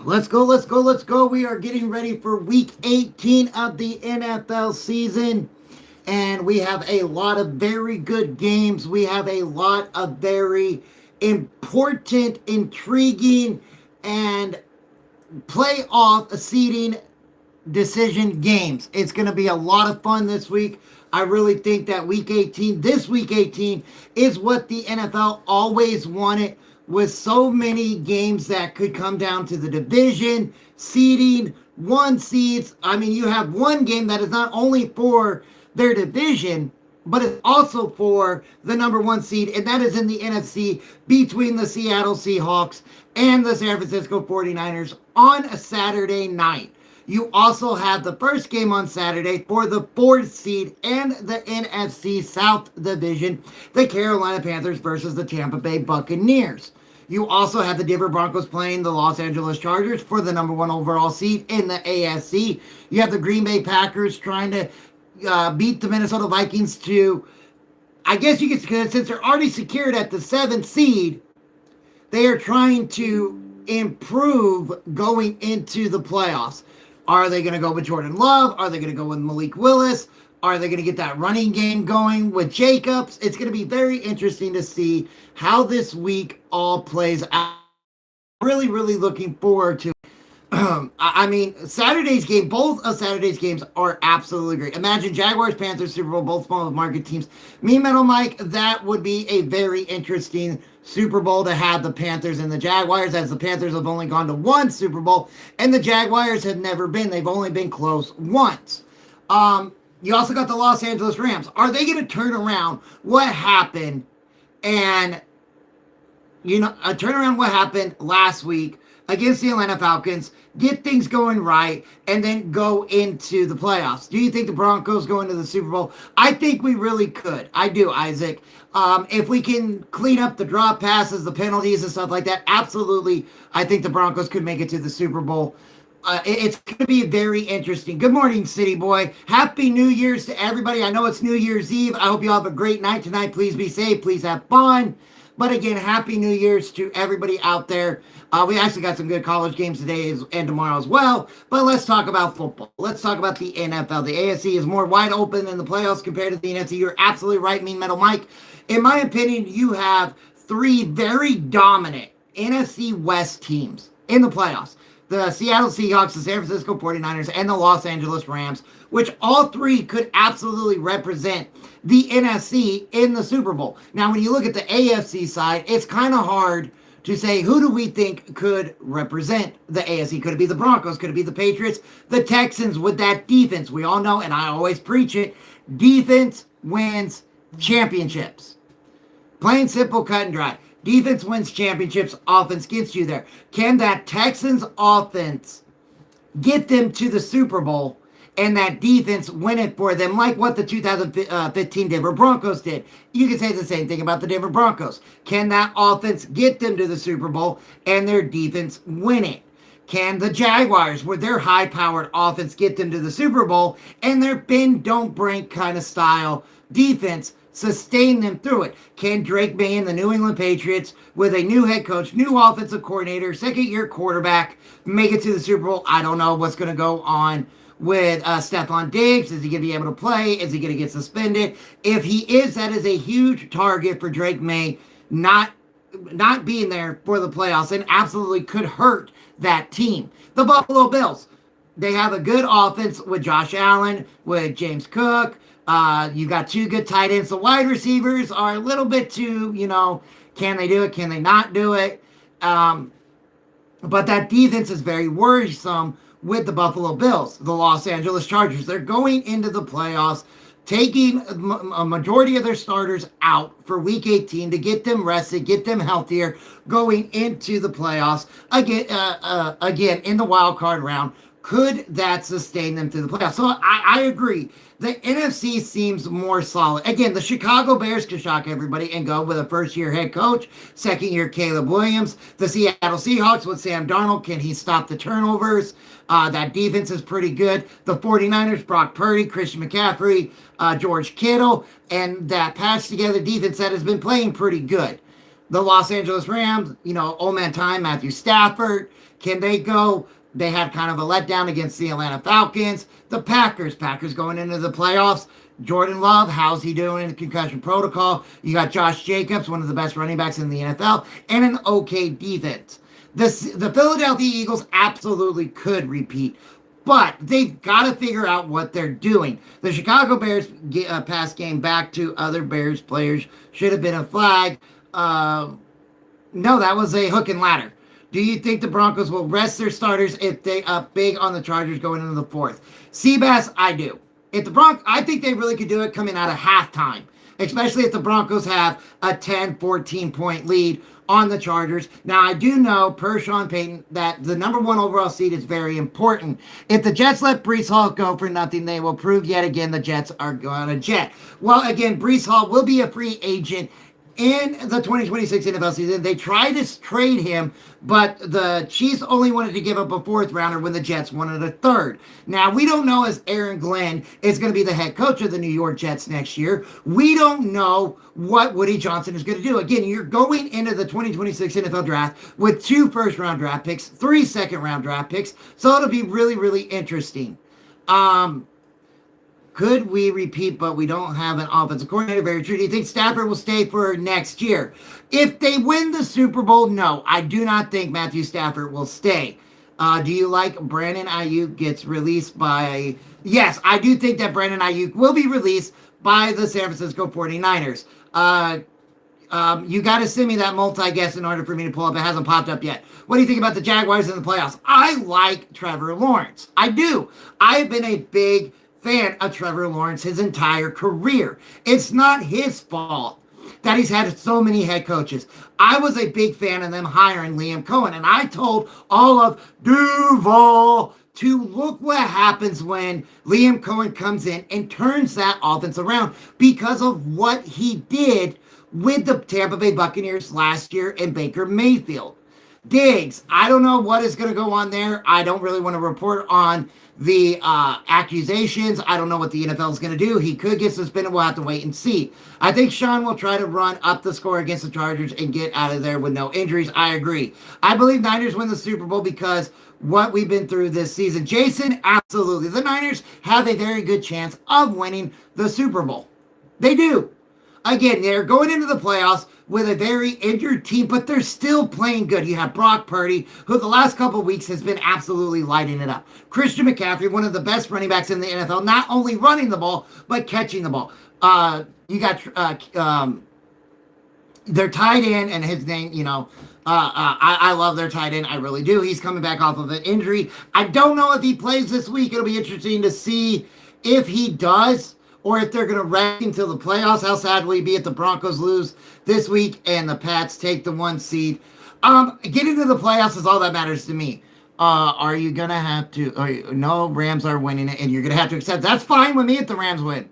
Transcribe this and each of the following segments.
Let's go, let's go, let's go. We are getting ready for week 18 of the NFL season. And we have a lot of very good games. We have a lot of very important, intriguing, and playoff seeding decision games. It's going to be a lot of fun this week. I really think that this week 18, is what the NFL always wanted, with so many games that could come down to the division, seeding, one seeds. I mean, you have one game that is not only for their division, but it's also for the number one seed, and that is in the NFC between the Seattle Seahawks and the San Francisco 49ers on a Saturday night. You also have the first game on Saturday for the fourth seed and the NFC South Division, the Carolina Panthers versus the Tampa Bay Buccaneers. You also have the Denver Broncos playing the Los Angeles Chargers for the number one overall seed in the AFC. You have the Green Bay Packers trying to beat the Minnesota Vikings to, I guess you could, since they're already secured at the 7th seed, they are trying to improve going into the playoffs. Are they going to go with Jordan Love? Are they going to go with Malik Willis? Are they going to get that running game going with Jacobs? It's going to be very interesting to see how this week all plays out. Really, really looking forward to I mean, Saturday's game, both of Saturday's games are absolutely great. Imagine Jaguars, Panthers, Super Bowl, both small market teams. Me, Metal Mike, that would be a very interesting Super Bowl to have the Panthers and the Jaguars, as the Panthers have only gone to one Super Bowl, and the Jaguars have never been. They've only been close once. You also got the Los Angeles Rams. Are they going to turn around what happened and, turn around what happened last week against the Atlanta Falcons, get things going right, and then go into the playoffs? Do you think the Broncos go into the Super Bowl? I think we really could. I do, Isaac. If we can clean up the drop passes, the penalties, and stuff like that, absolutely, I think the Broncos could make it to the Super Bowl. It's going to be very interesting. Good morning, City Boy. Happy New Year's to everybody. I know it's New Year's Eve. I hope you all have a great night tonight. Please be safe. Please have fun. But again, Happy New Year's to everybody out there. We actually got some good college games today and tomorrow as well. But let's talk about football. Let's talk about the NFL. The AFC is more wide open than the playoffs compared to the NFC. You're absolutely right, Mean Metal Mike. In my opinion, you have three very dominant NFC West teams in the playoffs. The Seattle Seahawks, the San Francisco 49ers, and the Los Angeles Rams, which all three could absolutely represent the NFC in the Super Bowl. Now, when you look at the AFC side, it's kind of hard to say, who do we think could represent the AFC? Could it be the Broncos? Could it be the Patriots? The Texans with that defense. We all know, and I always preach it, defense wins championships. Plain, simple, cut and dry. Defense wins championships, offense gets you there. Can that Texans offense get them to the Super Bowl and that defense win it for them, like what the 2015 Denver Broncos did? You can say the same thing about the Denver Broncos. Can that offense get them to the Super Bowl and their defense win it? Can the Jaguars, with their high-powered offense, get them to the Super Bowl and their bend, don't break kind of style defense sustain them through it? Can Drake May and the New England Patriots, with a new head coach, new offensive coordinator, second-year quarterback, make it to the Super Bowl? I don't know what's going to go on with Stephon Diggs. Is he going to be able to play? Is he going to get suspended? If he is, that is a huge target for Drake May not being there for the playoffs, and absolutely could hurt that team. The Buffalo Bills, they have a good offense with Josh Allen, with James Cook. You got two good tight ends. The wide receivers are a little bit too, can they do it? Can they not do it? But that defense is very worrisome with the Buffalo Bills. The Los Angeles Chargers, they're going into the playoffs, taking a majority of their starters out for week 18 to get them rested, get them healthier, going into the playoffs again in the wild card round. Could that sustain them through the playoffs? So I agree. The NFC seems more solid. Again, the Chicago Bears could shock everybody and go with a first-year head coach, second-year Caleb Williams. The Seattle Seahawks with Sam Darnold, can he stop the turnovers? That defense is pretty good. The 49ers, Brock Purdy, Christian McCaffrey, George Kittle, and that patched-together defense that has been playing pretty good. The Los Angeles Rams, old man time, Matthew Stafford, can they go? They had kind of a letdown against the Atlanta Falcons. The Packers going into the playoffs. Jordan Love, how's he doing in the concussion protocol? You got Josh Jacobs, one of the best running backs in the NFL, and an okay defense. The Philadelphia Eagles absolutely could repeat, but they've got to figure out what they're doing. The Chicago Bears pass game back to other Bears players should have been a flag. No, that was a hook and ladder. Do you think the Broncos will rest their starters if they up big on the Chargers going into the fourth? Seabass, I do. I think they really could do it coming out of halftime, especially if the Broncos have a 10, 14-point lead on the Chargers. Now, I do know, per Sean Payton, that the number one overall seed is very important. If the Jets let Breece Hall go for nothing, they will prove yet again the Jets are going to jet. Well, again, Breece Hall will be a free agent in the 2026 NFL season. They tried to trade him, but the Chiefs only wanted to give up a fourth rounder when the Jets wanted a third. Now, we don't know as Aaron Glenn is going to be the head coach of the New York Jets next year. We don't know what Woody Johnson is going to do. Again, you're going into the 2026 NFL draft with 2 first-round draft picks, 3 second-round draft picks, so it'll be really, really interesting. Could we repeat, but we don't have an offensive coordinator? Very true. Do you think Stafford will stay for next year? If they win the Super Bowl, no. I do not think Matthew Stafford will stay. Do you like Brandon Ayuk gets released by... Yes, I do think that Brandon Ayuk will be released by the San Francisco 49ers. You got to send me that multi-guest in order for me to pull up. It hasn't popped up yet. What do you think about the Jaguars in the playoffs? I like Trevor Lawrence. I do. I've been a big fan of Trevor Lawrence his entire career. It's not his fault that he's had so many head coaches. I was a big fan of them hiring Liam Cohen, and I told all of Duval to look what happens when Liam Cohen comes in and turns that offense around because of what he did with the Tampa Bay Buccaneers last year and Baker Mayfield. Diggs, I don't know what is going to go on there. I don't really want to report on the accusations. I don't know what the NFL is going to do. He could get suspended. We'll have to wait and see. I think Sean will try to run up the score against the Chargers and get out of there with no injuries. I agree. I believe Niners win the Super Bowl because what we've been through this season. Jason, absolutely. The Niners have a very good chance of winning the Super Bowl. They do. Again, they're going into the playoffs with a very injured team, but they're still playing good. You have Brock Purdy, who the last couple of weeks has been absolutely lighting it up. Christian McCaffrey, one of the best running backs in the NFL, not only running the ball, but catching the ball. You got their tight end, and his name, I love their tight end. I really do. He's coming back off of an injury. I don't know if he plays this week. It'll be interesting to see if he does, or if they're going to rest until the playoffs. How sad will he be if the Broncos lose this week and the Pats take the 1 seed? Getting to the playoffs is all that matters to me. Are you going to have to... no, Rams are winning it, and you're going to have to accept. That's fine with me if the Rams win.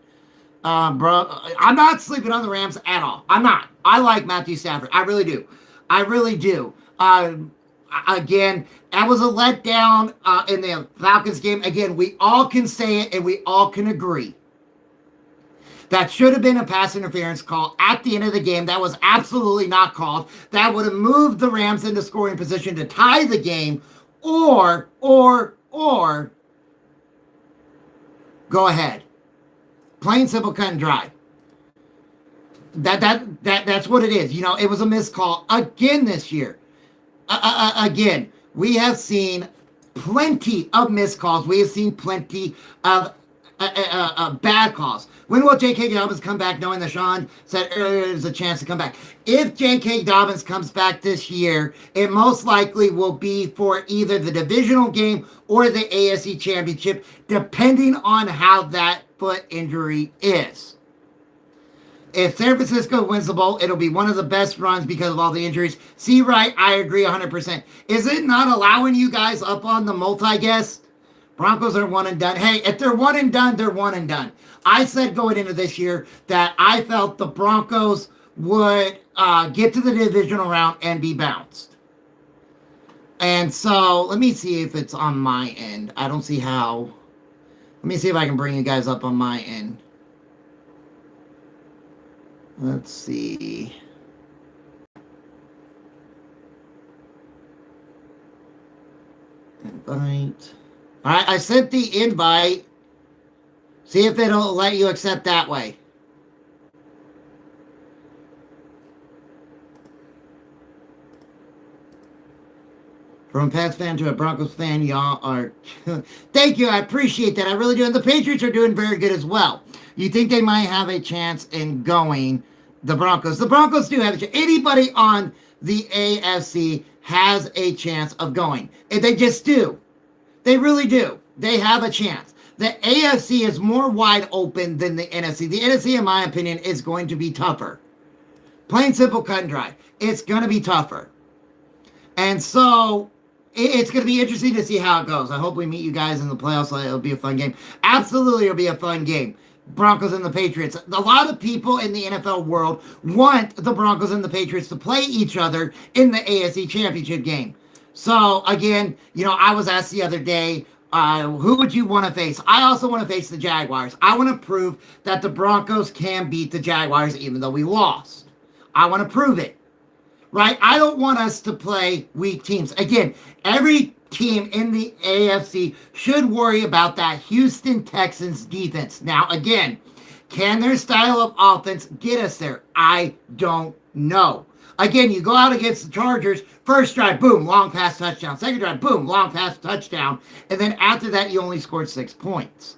Bro, I'm not sleeping on the Rams at all. I'm not. I like Matthew Stafford. I really do. I really do. Again, that was a letdown in the Falcons game. Again, we all can say it, and we all can agree. That should have been a pass interference call at the end of the game. That was absolutely not called. That would have moved the Rams into scoring position to tie the game, or go ahead. Plain, simple, cut and dry. That's what it is. It was a missed call again this year. Again, we have seen plenty of missed calls. We have seen plenty of bad calls. When will J.K. Dobbins come back, knowing that Sean said earlier there's a chance to come back? If J.K. Dobbins comes back this year, it most likely will be for either the divisional game or the AFC Championship, depending on how that foot injury is. If San Francisco wins the bowl, it'll be one of the best runs because of all the injuries. See, right, I agree 100%. Is it not allowing you guys up on the multi-guest? Broncos are one and done. Hey, if they're one and done, they're one and done. I said going into this year that I felt the Broncos would get to the divisional round and be bounced. And so, let me see if it's on my end. I don't see how. Let me see if I can bring you guys up on my end. Let's see. Invite. All right, I sent the invite. See if it'll let you accept that way. From a Pats fan to a Broncos fan, y'all are... Thank you, I appreciate that. I really do. And the Patriots are doing very good as well. You think they might have a chance in going, the Broncos. The Broncos do have a chance. Anybody on the AFC has a chance of going. And they just do. They really do. They have a chance. The AFC is more wide open than the NFC. The NFC, in my opinion, is going to be tougher. Plain, simple, cut and dry. It's going to be tougher. And so... it's going to be interesting to see how it goes. I hope we meet you guys in the playoffs. It'll be a fun game. Absolutely, it'll be a fun game. Broncos and the Patriots. A lot of people in the NFL world want the Broncos and the Patriots to play each other in the AFC Championship game. So, again, I was asked the other day, who would you want to face? I also want to face the Jaguars. I want to prove that the Broncos can beat the Jaguars even though we lost. I want to prove it. Right? I don't want us to play weak teams. Again, every team in the AFC should worry about that Houston Texans defense. Now, again, can their style of offense get us there? I don't know. Again, you go out against the Chargers, first drive, boom, long pass, touchdown. Second drive, boom, long pass, touchdown. And then after that, you only scored 6 points.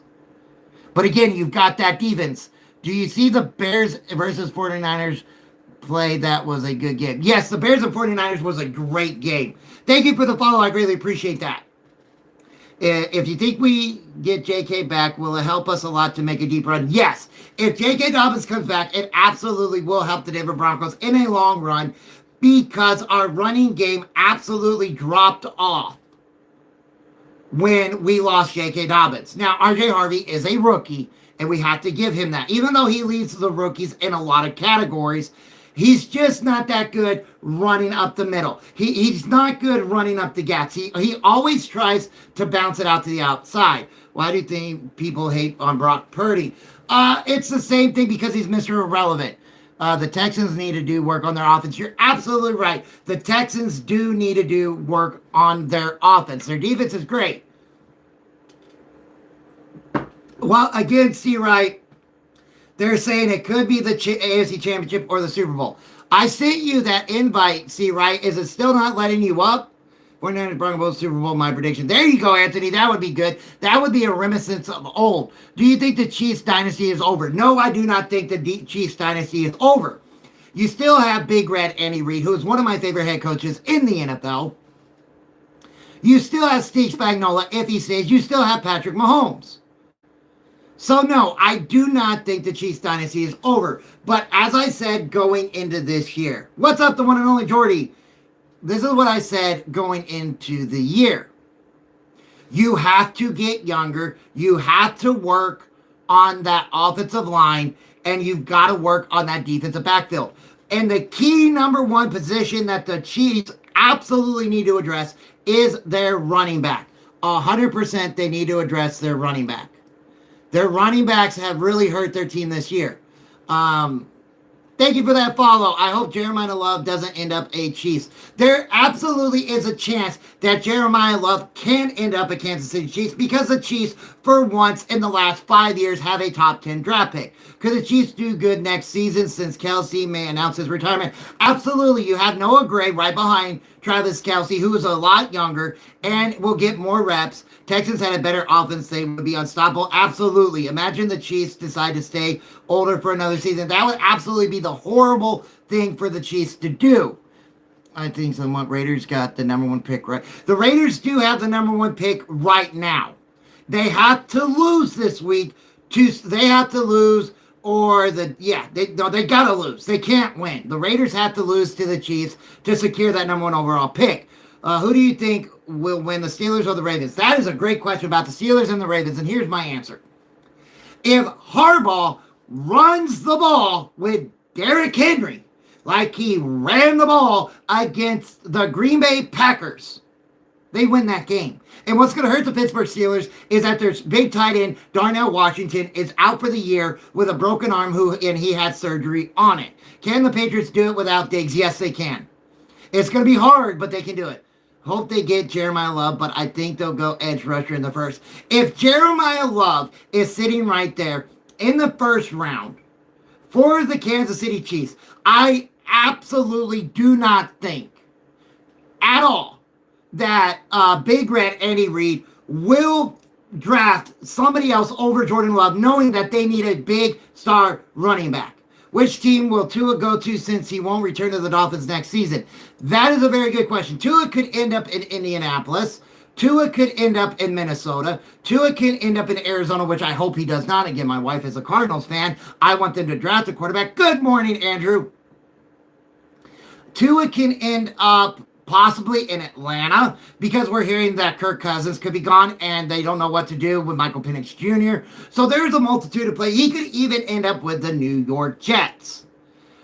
But again, you've got that defense. Do you see the Bears versus 49ers play? That was a good game. Yes, the Bears and 49ers was a great game. Thank you for the follow. I greatly appreciate that. If you think we get J.K. back, will it help us a lot to make a deep run? Yes. If J.K. Dobbins comes back, it absolutely will help the Denver Broncos in a long run because our running game absolutely dropped off when we lost J.K. Dobbins. Now, R.J. Harvey is a rookie, and we have to give him that. Even though he leads the rookies in a lot of categories, he's just not that good running up the middle. He's not good running up the gaps. He always tries to bounce it out to the outside. Why do you think people hate on Brock Purdy? It's the same thing because he's Mr. Irrelevant. The Texans need to do work on their offense. You're absolutely right. The Texans do need to do work on their offense. Their defense is great. Well, again, C-Right, they're saying it could be the AFC Championship or the Super Bowl. I sent you that invite, C-Right. Is it still not letting you up? 49ers Broncos Super Bowl, my prediction. There you go, Anthony. That would be good. That would be a reminiscence of old. Do you think the Chiefs dynasty is over? No, I do not think the Chiefs dynasty is over. You still have Big Red Andy Reid, who is one of my favorite head coaches in the NFL. You still have Steve Spagnuolo if he stays. You still have Patrick Mahomes. So, no, I do not think the Chiefs dynasty is over. But as I said going into this year, what's up, the one and only Jordy? This is what I said going into the year. You have to get younger. You have to work on that offensive line, and you've got to work on that defensive backfield. And the key number one position that the Chiefs absolutely need to address is their running back. 100% they need to address their running back. Their running backs have really hurt their team this year. Thank you for that follow. I hope Jeremiah Love doesn't end up a Chiefs. There absolutely is a chance that Jeremiah Love can end up a Kansas City Chiefs because the Chiefs, for once in the last 5 years, have a top 10 draft pick. Could the Chiefs do good next season since Kelce may announce his retirement? Absolutely. You have Noah Gray right behind Travis Kelce, who is a lot younger and will get more reps. Texans had a better offense. They would be unstoppable. Absolutely. Imagine the Chiefs decide to stay older for another season. That would absolutely be the horrible thing for the Chiefs to do. I think somewhat Raiders got the number one pick right. The Raiders do have the number one pick right now. They have to lose this week. They have to lose they got to lose. They can't win. The Raiders have to lose to the Chiefs to secure that number one overall pick. Who do you think will win, the Steelers or the Ravens? That is a great question about the Steelers and the Ravens, and here's my answer. If Harbaugh runs the ball with Derrick Henry like he ran the ball against the Green Bay Packers, they win that game. And what's going to hurt the Pittsburgh Steelers is that their big tight end, Darnell Washington, is out for the year with a broken arm, and he had surgery on it. Can the Patriots do it without Diggs? Yes, they can. It's going to be hard, but they can do it. Hope they get Jeremiah Love, but I think they'll go edge rusher in the first. If Jeremiah Love is sitting right there in the first round for the Kansas City Chiefs, I absolutely do not think at all that Big Red Andy Reid will draft somebody else over Jordan Love, knowing that they need a big star running back. Which team will Tua go to since he won't return to the Dolphins next season? That is a very good question. Tua could end up in Indianapolis. Tua could end up in Minnesota. Tua could end up in Arizona, which I hope he does not. Again, my wife is a Cardinals fan. I want them to draft a quarterback. Good morning, Andrew. Tua can end up possibly in Atlanta, because we're hearing that Kirk Cousins could be gone and they don't know what to do with Michael Penix Jr. So there's a multitude of plays. He could even end up with the New York Jets.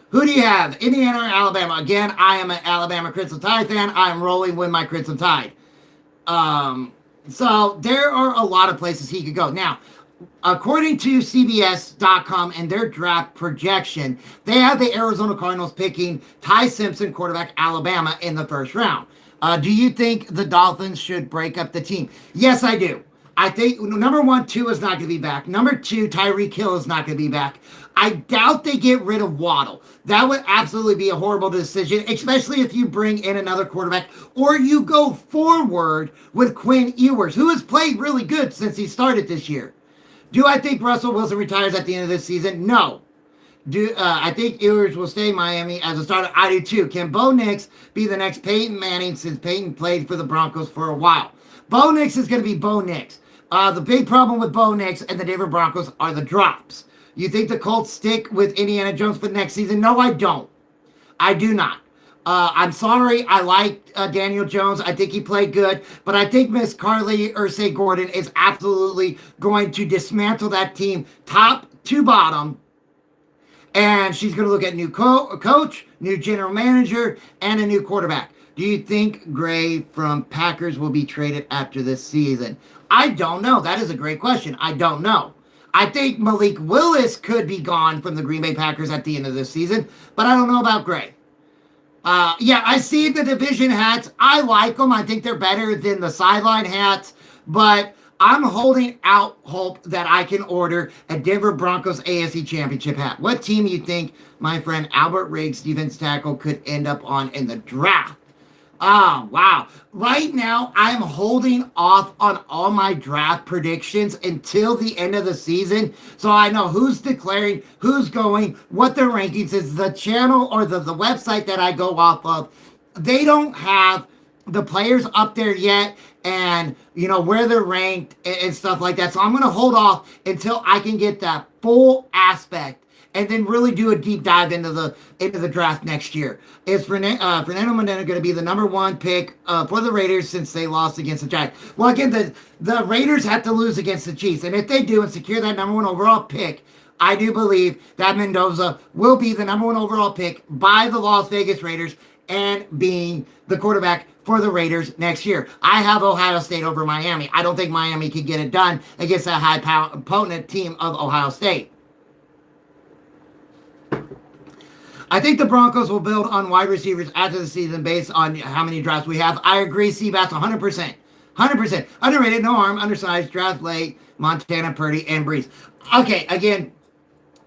Who do you have? Indiana or Alabama? Again, I am an Alabama Crimson Tide fan. I'm rolling with my Crimson Tide. So there are a lot of places he could go. Now, according to CBS.com and their draft projection, they have the Arizona Cardinals picking Ty Simpson, quarterback, Alabama, in the first round. Do you think the Dolphins should break up the team? Yes, I do. I think, number one, Tua is not going to be back. Number two, Tyreek Hill is not going to be back. I doubt they get rid of Waddle. That would absolutely be a horrible decision, especially if you bring in another quarterback or you go forward with Quinn Ewers, who has played really good since he started this year. Do I think Russell Wilson retires at the end of this season? No. I think Ewers will stay in Miami as a starter? I do too. Can Bo Nix be the next Peyton Manning, since Peyton played for the Broncos for a while? Bo Nix is going to be Bo Nix. The big problem with Bo Nix and the Denver Broncos are the drops. You think the Colts stick with Indiana Jones for the next season? No, I don't. I do not. I'm sorry. I like Daniel Jones. I think he played good. But I think Miss Carly Ursay-Gordon is absolutely going to dismantle that team top to bottom. And she's going to look at new coach, new general manager, and a new quarterback. Do you think Gray from Packers will be traded after this season? I don't know. That is a great question. I don't know. I think Malik Willis could be gone from the Green Bay Packers at the end of this season, but I don't know about Gray. Yeah, I see the division hats. I like them. I think they're better than the sideline hats, but I'm holding out hope that I can order a Denver Broncos AFC Championship hat. What team you think my friend Albert Riggs, defense tackle, could end up on in the draft? Oh, wow. Right now, I'm holding off on all my draft predictions until the end of the season, so I know who's declaring, who's going, what their rankings is. The channel or the website that I go off of, they don't have the players up there yet and, you know, where they're ranked and stuff like that. So I'm going to hold off until I can get that full aspect and then really do a deep dive into the draft next year. Is Fernando Mendoza going to be the number one pick for the Raiders since they lost against the Giants? Well, again, the Raiders have to lose against the Chiefs, and if they do and secure that number one overall pick, I do believe that Mendoza will be the number one overall pick by the Las Vegas Raiders and being the quarterback for the Raiders next year. I have Ohio State over Miami. I don't think Miami can get it done against that high-potent team of Ohio State. I think the Broncos will build on wide receivers after the season based on how many drafts we have. I agree, Seabass, 100%. 100%. Underrated, no arm, undersized, draft late, Montana, Purdy, and Breeze. Okay, again,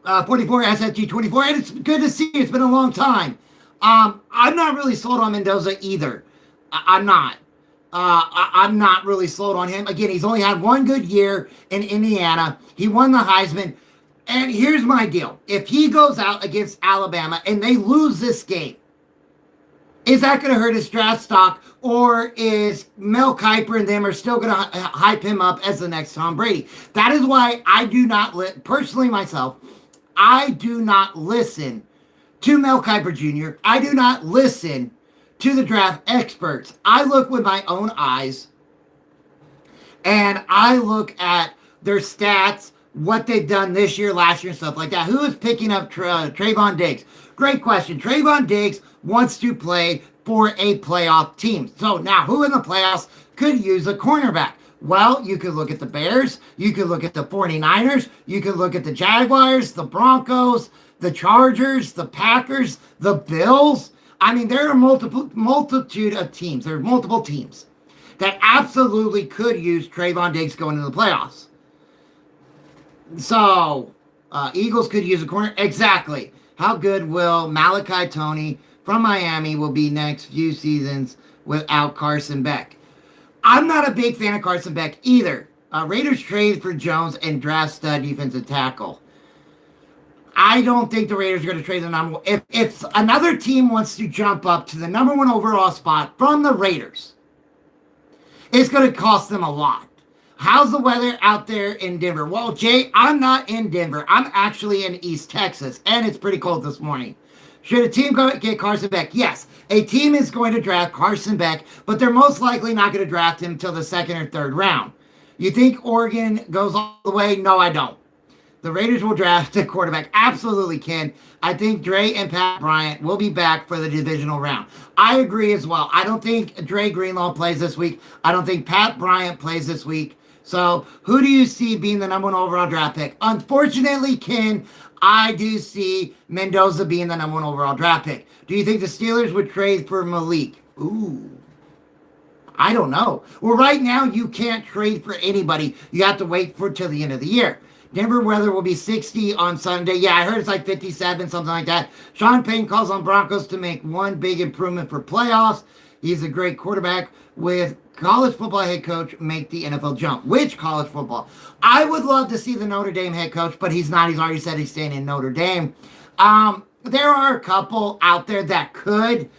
44, SFG 24, and it's good to see you. It's been a long time. I'm not really sold on Mendoza either. I'm not. I'm not really sold on him. Again, he's only had one good year in Indiana. He won the Heisman. And here's my deal. If he goes out against Alabama and they lose this game, is that going to hurt his draft stock? Or is Mel Kiper and them are still going to hype him up as the next Tom Brady? That is why I do not, personally myself, I do not listen to Mel Kiper Jr. I do not listen to the draft experts. I look with my own eyes and I look at their stats, what they've done this year, last year, and stuff like that. Who is picking up Trayvon Diggs? Great question. Trayvon Diggs wants to play for a playoff team. So now, who in the playoffs could use a cornerback? Well, you could look at the Bears. You could look at the 49ers. You could look at the Jaguars, the Broncos, the Chargers, the Packers, the Bills. I mean, there are multitude of teams. There are multiple teams that absolutely could use Trayvon Diggs going into the playoffs. So, Eagles could use a corner. Exactly. How good will Malachi Tony from Miami will be next few seasons without Carson Beck? I'm not a big fan of Carson Beck either. Raiders trade for Jones and draft stud defensive tackle. I don't think the Raiders are going to trade the number one. If another team wants to jump up to the number one overall spot from the Raiders, it's going to cost them a lot. How's the weather out there in Denver? Well, Jay, I'm not in Denver. I'm actually in East Texas, and it's pretty cold this morning. Should a team go get Carson Beck? Yes, a team is going to draft Carson Beck, but they're most likely not going to draft him until the second or third round. You think Oregon goes all the way? No, I don't. The Raiders will draft a quarterback. Absolutely can. I think Dre and Pat Bryant will be back for the divisional round. I agree as well. I don't think Dre Greenlaw plays this week. I don't think Pat Bryant plays this week. So who do you see being the number one overall draft pick? Unfortunately, Ken, I do see Mendoza being the number one overall draft pick. Do you think the Steelers would trade for Malik? Ooh. I don't know. Well, right now, you can't trade for anybody. You have to wait for till the end of the year. Denver weather will be 60 on Sunday. Yeah, I heard it's like 57, something like that. Sean Payton calls on Broncos to make one big improvement for playoffs. He's a great quarterback with college football head coach make the NFL jump. Which college football? I would love to see the Notre Dame head coach, but he's not. He's already said he's staying in Notre Dame. There are a couple out there that could.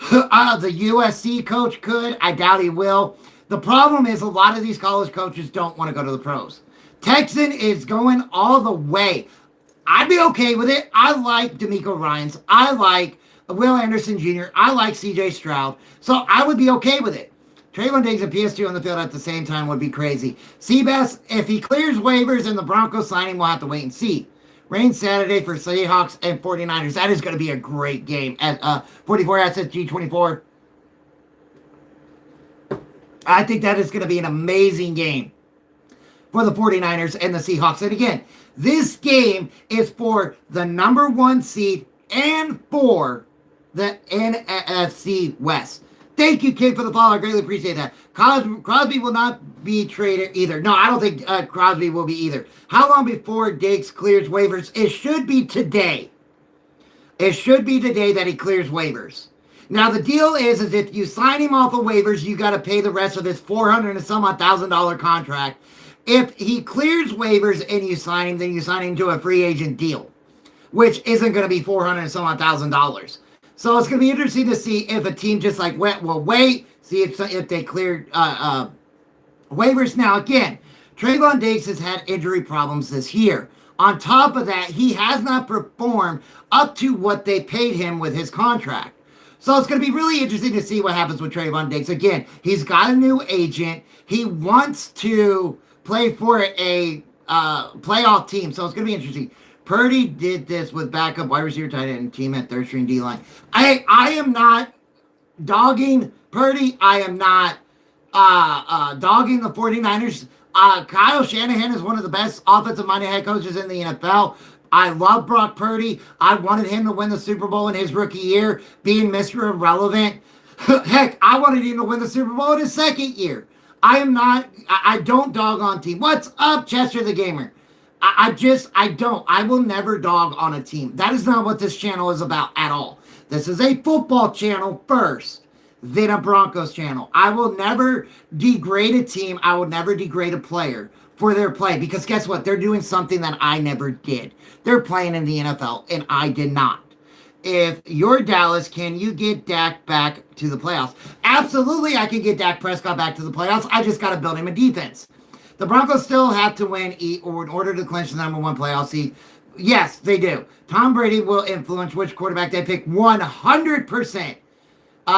The USC coach could. I doubt he will. The problem is a lot of these college coaches don't want to go to the pros. Texan is going all the way. I'd be okay with it. I like DeMeco Ryans. I like Will Anderson Jr. I like CJ Stroud. So I would be okay with it. Trayvon Diggs and PS2 on the field at the same time would be crazy. Seabass, if he clears waivers and the Broncos sign him, we'll have to wait and see. Rain Saturday for Seahawks and 49ers. That is going to be a great game at 44 SSG 24. I think that is going to be an amazing game for the 49ers and the Seahawks. And again, this game is for the number one seed and for the NFC West. Thank you, kid, for the follow. I greatly appreciate that. Crosby will not be traded either. No, I don't think Crosby will be either. How long before Diggs clears waivers? It should be today. It should be today that he clears waivers. Now, the deal is if you sign him off of waivers, you got to pay the rest of this $400 and some odd $1,000 contract. If he clears waivers and you sign him, then you sign him to a free agent deal, which isn't going to be $400 and some odd $1,000. So it's going to be interesting to see if a team just like will wait, see if they cleared waivers. Now, again, Trayvon Diggs has had injury problems this year. On top of that, he has not performed up to what they paid him with his contract. So it's going to be really interesting to see what happens with Trayvon Diggs. Again, he's got a new agent. He wants to play for a playoff team. So it's going to be interesting. Purdy did this with backup wide receiver, tight end, and team at third string D-line. I am not dogging Purdy. I am not dogging the 49ers. Kyle Shanahan is one of the best offensive-minded head coaches in the NFL. I love Brock Purdy. I wanted him to win the Super Bowl in his rookie year, being Mr. Irrelevant. Heck, I wanted him to win the Super Bowl in his second year. I don't dog on team. What's up, Chester the Gamer? I will never dog on a team. That is not what this channel is about at all. This is a football channel first, then a Broncos channel. I will never degrade a team. I will never degrade a player for their play because guess what? They're doing something that I never did. They're playing in the NFL and I did not. If you're Dallas, can you get Dak back to the playoffs? Absolutely, I can get Dak Prescott back to the playoffs. I just got to build him a defense. The Broncos still have to win in order to clinch the number one playoff seed. Yes, they do. Tom Brady will influence which quarterback they pick 100%.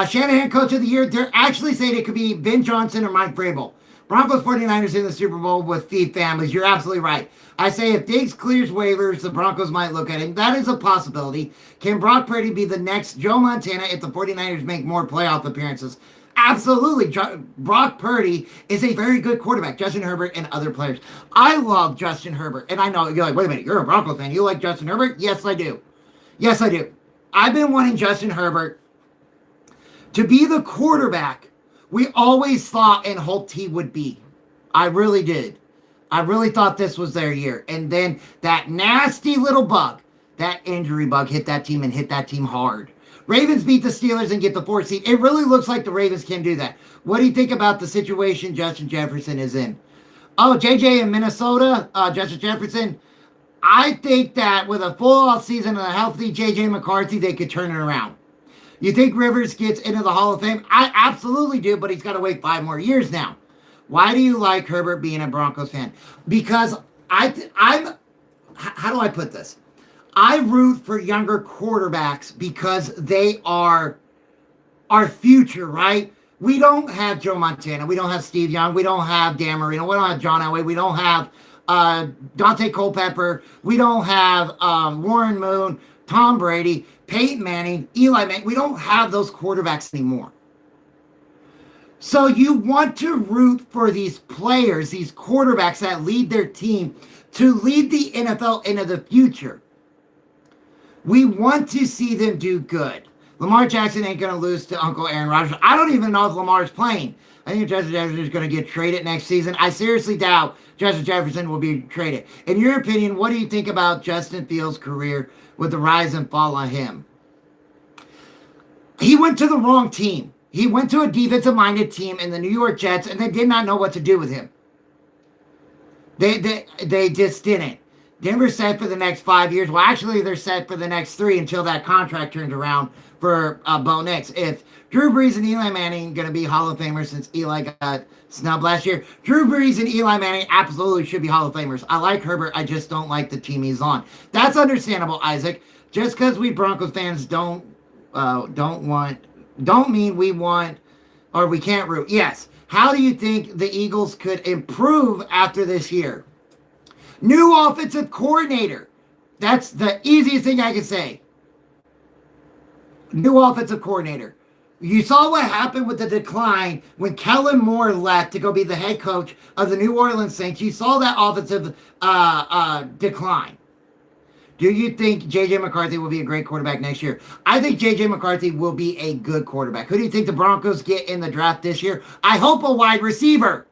Shanahan Coach of the Year, they're actually saying it could be Ben Johnson or Mike Vrabel. Broncos 49ers in the Super Bowl with feed families. You're absolutely right. I say if Diggs clears waivers, the Broncos might look at it. That is a possibility. Can Brock Purdy be the next Joe Montana if the 49ers make more playoff appearances? Absolutely. Brock Purdy is a very good quarterback. Justin Herbert and other players. I love Justin Herbert. And I know you're like, wait a minute, you're a Broncos fan. You like Justin Herbert? Yes, I do. Yes, I do. I've been wanting Justin Herbert To be the quarterback we always thought and hoped he would be. I really did. I really thought this was their year. And then that nasty little bug, that injury bug, hit that team and hit that team hard. Ravens beat the Steelers and get the 4th seed. It really looks like the Ravens can do that. What do you think about the situation Justin Jefferson is in? Oh, JJ in Minnesota, Justin Jefferson. I think that with a full off season and a healthy JJ McCarthy, they could turn it around. You think Rivers gets into the Hall of Fame? I absolutely do, but he's got to wait 5 more years now. Why do you like Herbert being a Broncos fan? Because I'm, how do I put this? I root for younger quarterbacks because they are our future, right? We don't have Joe Montana. We don't have Steve Young. We don't have Dan Marino. We don't have John Elway. We don't have Dante Culpepper. We don't have Warren Moon, Tom Brady, Peyton Manning, Eli Manning. We don't have those quarterbacks anymore. So you want to root for these players, these quarterbacks that lead their team to lead the NFL into the future. We want to see them do good. Lamar Jackson ain't going to lose to Uncle Aaron Rodgers. I don't even know if Lamar's playing. I think Justin Jefferson is going to get traded next season. I seriously doubt Justin Jefferson will be traded. In your opinion, what do you think about Justin Fields' career with the rise and fall on him? He went to the wrong team. He went to a defensive-minded team in the New York Jets, and they did not know what to do with him. They just didn't. Denver's set for the next 5 years. Well, actually, they're set for the next 3 until that contract turns around for Bo Nix. If Drew Brees and Eli Manning going to be Hall of Famers since Eli got snubbed last year, Drew Brees and Eli Manning absolutely should be Hall of Famers. I like Herbert. I just don't like the team he's on. That's understandable, Isaac. Just because we Broncos fans don't mean we want or we can't root. Yes. How do you think the Eagles could improve after this year? New offensive coordinator. That's the easiest thing I can say. New offensive coordinator. You saw what happened with the decline when Kellen Moore left to go be the head coach of the New Orleans Saints. You saw that offensive decline. Do you think J.J. McCarthy will be a great quarterback next year? I think J.J. McCarthy will be a good quarterback. Who do you think the Broncos get in the draft this year? I hope a wide receiver.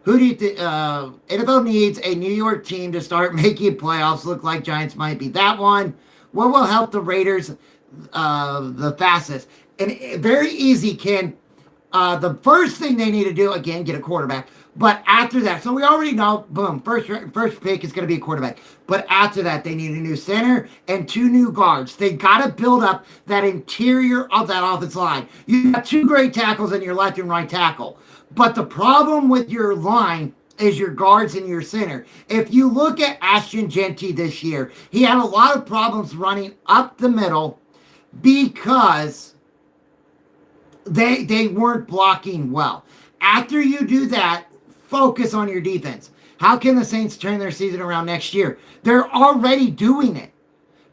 Who do you think? NFL needs a New York team to start making playoffs. Look like Giants might be that one. What will help the Raiders the fastest? And very easy, Ken. The first thing they need to do, again, get a quarterback. But after that, so we already know, boom, first pick is going to be a quarterback. But after that, they need a new center and 2 new guards. They got to build up that interior of that offensive line. You got 2 great tackles in your left and right tackle. But the problem with your line is your guards and your center. If you look at Ashton Genty this year, he had a lot of problems running up the middle because they weren't blocking well. After you do that, focus on your defense. How can the Saints turn their season around next year? They're already doing it.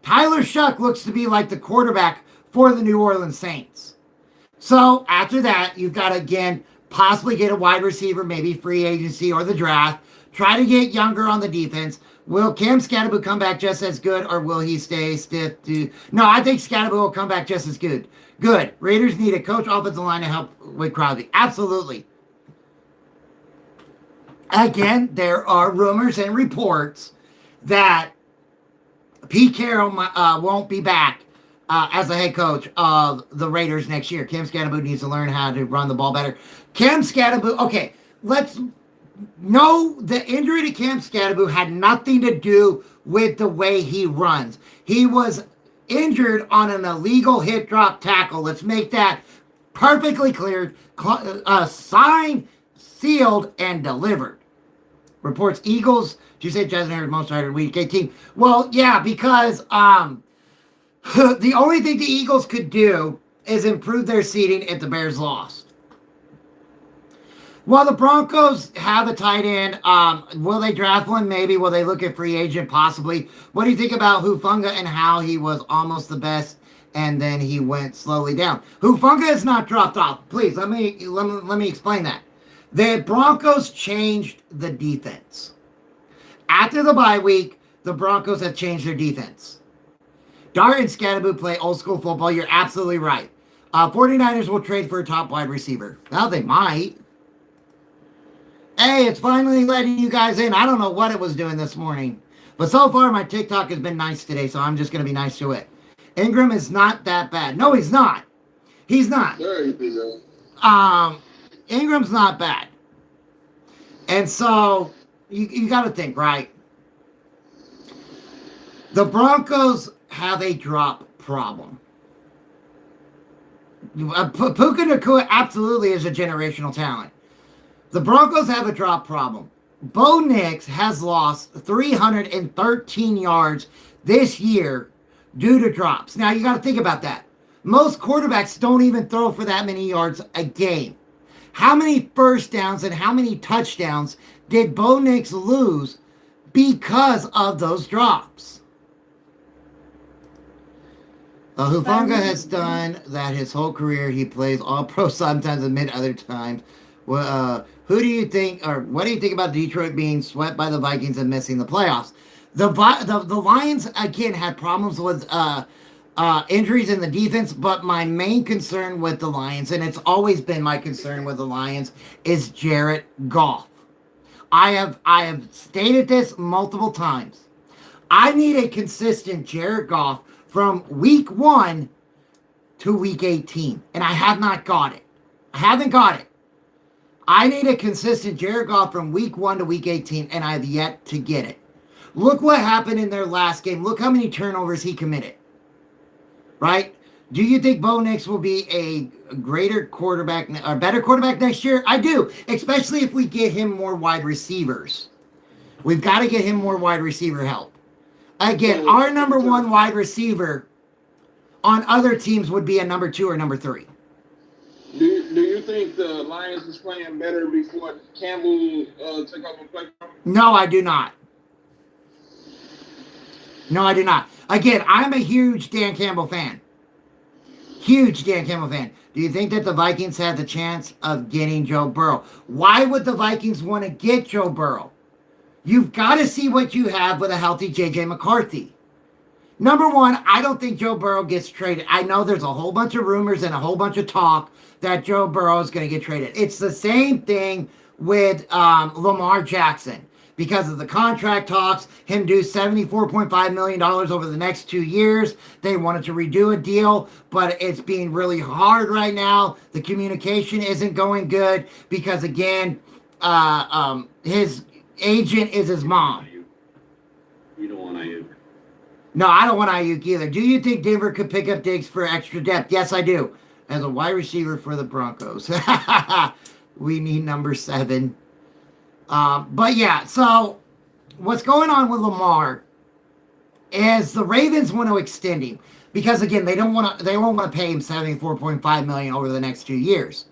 Tyler Shuck looks to be like the quarterback for the New Orleans Saints. So after that, you've got to, again, possibly get a wide receiver, maybe free agency or the draft. Try to get younger on the defense. Will Cam Scatterbo come back just as good, or will he stay stiff? No, I think Scatterbo will come back just as good. Good. Raiders need a coach offensive line to help with Crosby. Absolutely. Again, there are rumors and reports that Pete Carroll won't be back as the head coach of the Raiders next year. Cam Scatterbo needs to learn how to run the ball better. Cam Scatterbo, okay, let's know the injury to Cam Scatterbo had nothing to do with the way he runs. He was injured on an illegal hit drop tackle. Let's make that perfectly clear. Signed, sealed, and delivered. Reports Eagles. Did you say Justin Herbert most started week 18? Well, yeah, because the only thing the Eagles could do is improve their seeding if the Bears lost. Well, the Broncos have a tight end. Will they draft one? Maybe. Will they look at free agent? Possibly. What do you think about Hufanga and how he was almost the best and then he went slowly down? Hufanga has not dropped off. Please, let me explain that. The Broncos changed the defense. After the bye week, the Broncos have changed their defense. Dart and Scatterbo play old school football. You're absolutely right. 49ers will trade for a top wide receiver. Now they might. Hey, it's finally letting you guys in. I don't know what it was doing this morning. But so far, my TikTok has been nice today, so I'm just going to be nice to it. Ingram is not that bad. No, he's not. He's not. Ingram's not bad. And so, you got to think, right? The Broncos have a drop problem. Puka Nacua absolutely is a generational talent. The Broncos have a drop problem. Bo Nix has lost 313 yards this year due to drops. Now, you got to think about that. Most quarterbacks don't even throw for that many yards a game. How many first downs and how many touchdowns did Bo Nix lose because of those drops? Hufanga has done that his whole career. He plays all pro sometimes and mid other times. Well, who do you think, or what do you think about Detroit being swept by the Vikings and missing the playoffs? The Lions, again, had problems with injuries in the defense, but my main concern with the Lions, and it's always been my concern with the Lions, is Jared Goff. I have stated this multiple times. I need a consistent Jared Goff from week 1 to week 18, and I have not got it. I haven't got it. I need a consistent Jared Goff from week 1 to week 18, and I have yet to get it. Look what happened in their last game. Look how many turnovers he committed. Right? Do you think Bo Nix will be a greater quarterback or better quarterback next year? I do, especially if we get him more wide receivers. We've got to get him more wide receiver help. Again, our number 1 wide receiver on other teams would be a number 2 or number 3. Do you think the Lions was playing better before Campbell took over play? No, I do not. No, I do not. Again, I'm a huge Dan Campbell fan. Huge Dan Campbell fan. Do you think that the Vikings had the chance of getting Joe Burrow? Why would the Vikings want to get Joe Burrow? You've got to see what you have with a healthy J.J. McCarthy. Number 1, I don't think Joe Burrow gets traded. I know there's a whole bunch of rumors and a whole bunch of talk that Joe Burrow is going to get traded. It's the same thing with Lamar Jackson. Because of the contract talks, him do $74.5 million over the next 2 years. They wanted to redo a deal, but it's being really hard right now. The communication isn't going good because, again, his agent is his mom. You don't want Ayuk. No, I don't want Ayuk either. Do you think Denver could pick up Diggs for extra depth? Yes, I do. As a wide receiver for the Broncos. We need number 7. But yeah, so what's going on with Lamar is the Ravens want to extend him because again they won't want to pay him $74.5 million over the next 2 years.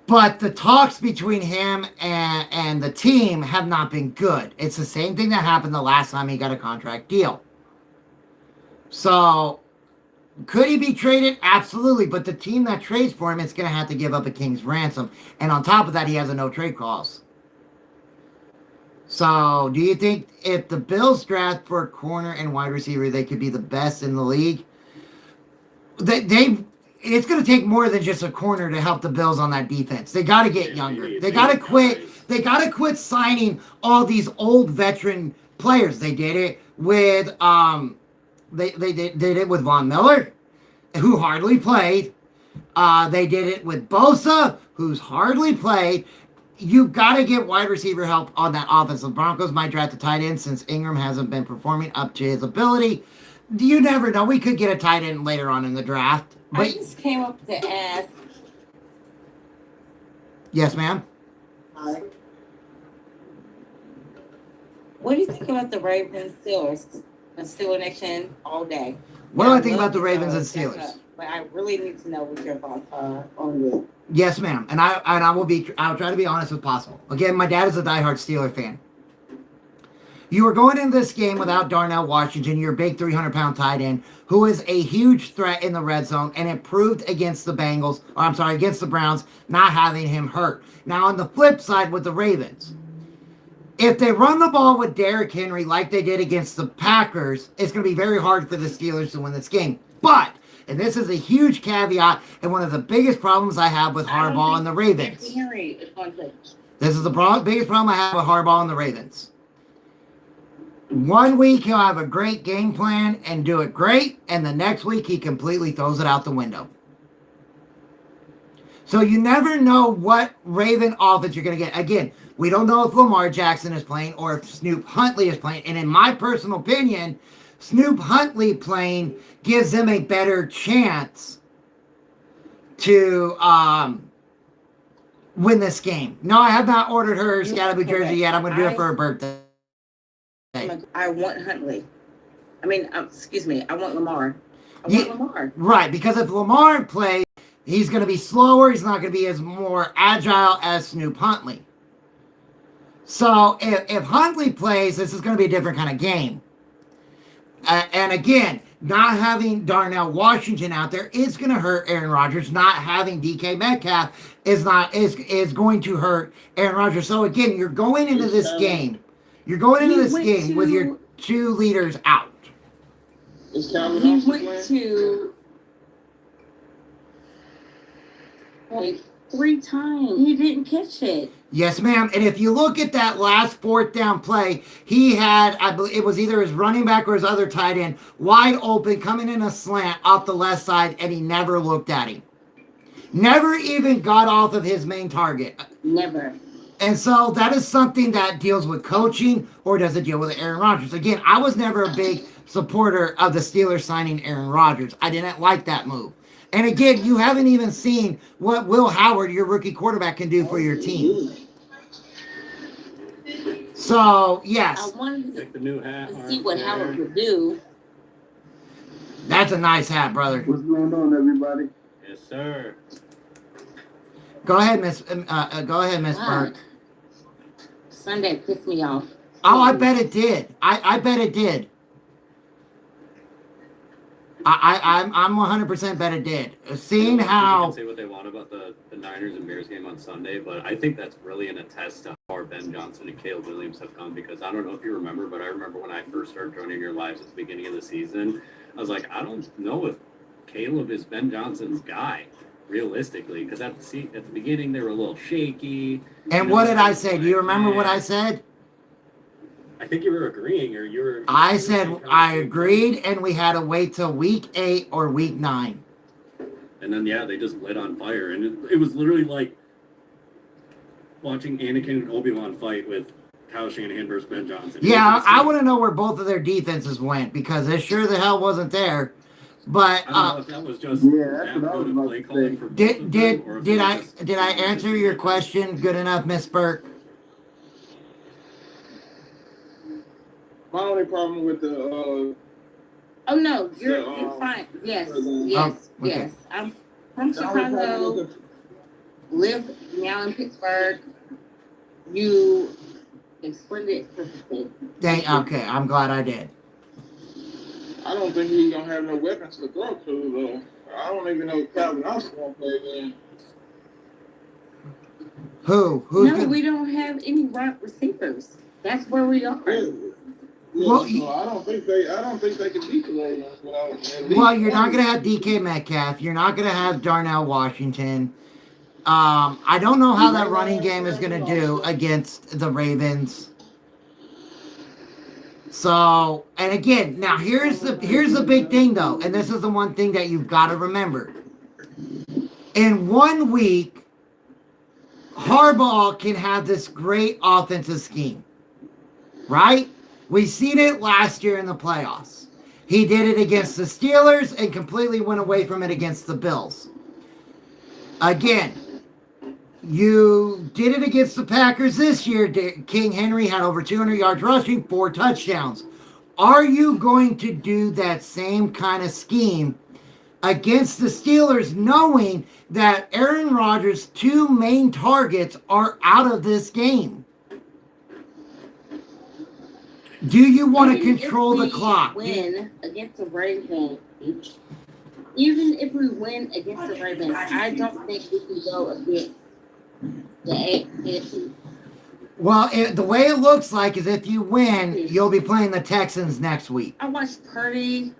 But the talks between him and the team have not been good. It's the same thing that happened the last time he got a contract deal. So could he be traded? Absolutely. But the team that trades for him is going to have to give up a king's ransom. And on top of that, he has a no trade clause. So, do you think if the Bills draft for a corner and wide receiver, they could be the best in the league? It's going to take more than just a corner to help the Bills on that defense. They got to get younger. They got to quit. They got to quit signing all these old veteran players. They did it with they did it with Von Miller, who hardly played. They did it with Bosa, who's hardly played. You got to get wide receiver help on that offense. The Broncos might draft a tight end since Ingram hasn't been performing up to his ability. You never know. We could get a tight end later on in the draft. But I just came up to ask. Yes, ma'am. Hi. What do you think about the Ravens Steelers? The Steelers nation all day. What do I think about the Ravens and Steelers? But I really need to know what your thoughts are on this. Yes, ma'am. And I'll try to be honest as possible. Again, my dad is a diehard Steeler fan. You were going into this game without Darnell Washington, your big 300-pound tight end, who is a huge threat in the red zone, and it proved against the against the Browns, not having him hurt. Now, on the flip side with the Ravens, if they run the ball with Derrick Henry like they did against the Packers, it's going to be very hard for the Steelers to win this game. But and this is a huge caveat and one of the biggest problems I have with Harbaugh and the Ravens. Henry is going to. This is the biggest problem I have with Harbaugh and the Ravens. 1 week he'll have a great game plan and do it great, and the next week he completely throws it out the window. So you never know what Raven offense you're going to get. Again, we don't know if Lamar Jackson is playing or if Snoop Huntley is playing. And in my personal opinion, Snoop Huntley playing gives them a better chance to win this game. No, I have not ordered her Scatterboo jersey yet. I'm going to do it for her birthday. I want Huntley. I mean, excuse me. I want Lamar. I want Lamar. Right, because if Lamar plays, he's going to be slower. He's not going to be as more agile as Snoop Huntley. So if Huntley plays, this is going to be a different kind of game. And again, not having Darnell Washington out there is going to hurt Aaron Rodgers. Not having DK Metcalf is going to hurt Aaron Rodgers. So again, you're going into this game. You're going into this game with your two leaders out. He went to 3 times. He didn't catch it. Yes, ma'am. And if you look at that last 4th down play, he had, I believe it was either his running back or his other tight end, wide open, coming in a slant off the left side, and he never looked at him. Never even got off of his main target. Never. And so that is something that deals with coaching, or does it deal with Aaron Rodgers? Again, I was never a big supporter of the Steelers signing Aaron Rodgers. I didn't like that move. And again, you haven't even seen what Will Howard, your rookie quarterback, can do for your team. So, yes. I wanted Take the new hat, to see what Howard could do. That's a nice hat, brother. What's going on, everybody? Yes, sir. Go ahead, Miss Burke. Sunday pissed me off. Oh, I bet it did. I bet it did. I'm 100% bet it did. Seeing how People can say what they want about the Niners and Bears game on Sunday, but I think that's really an attest to how far Ben Johnson and Caleb Williams have come. Because I don't know if you remember, but I remember when I first started joining your lives at the beginning of the season, I was like, I don't know if Caleb is Ben Johnson's guy, realistically. Because at the beginning they were a little shaky. And what did I say? Do you remember what I said? I think you were agreeing, or you were. I said I agreed, and we had to wait till week 8 or week 9. And then, yeah, they just lit on fire. And it was literally like watching Anakin and Obi-Wan fight with Kyle Shanahan versus Ben Johnson. Yeah, I want to know where both of their defenses went, because it sure the hell wasn't there. But I don't know if that was just that's what I was good about play to calling say. for both did of did them, or if did it I was just- did I answer your question good enough, Miss Burke? My only problem with the Oh no, you're Yeah, fine. Yes, okay. yes. I'm from Chicago. Live now in Pittsburgh. You explained it perfectly. Okay, I'm glad I did. I don't think he's gonna have no weapons to throw to. I don't even know if Calvin Austin gonna play then. Who's No, gonna, we don't have any right receivers. That's where we are. Well, So I don't think they can beat the Ravens without at least well, you're not one. gonna have DK Metcalf. You're not gonna have Darnell Washington. I don't know how that running game is gonna do against the Ravens. So, and again, now here's the big thing though, and this is the one thing that you've got to remember. In 1 week, Harbaugh can have this great offensive scheme, right? We seen it last year in the playoffs. He did it against the Steelers and completely went away from it against the Bills. Again, you did it against the Packers this year. King Henry had over 200 yards rushing, 4 touchdowns. Are you going to do that same kind of scheme against the Steelers, knowing that Aaron Rodgers' 2 main targets are out of this game? Do you want to control the clock? Win against the Ravens. Even if we win against the Ravens, I don't think we can go against the AFC. Well, the way it looks like is if you win, you'll be playing the Texans next week. I watched Purdy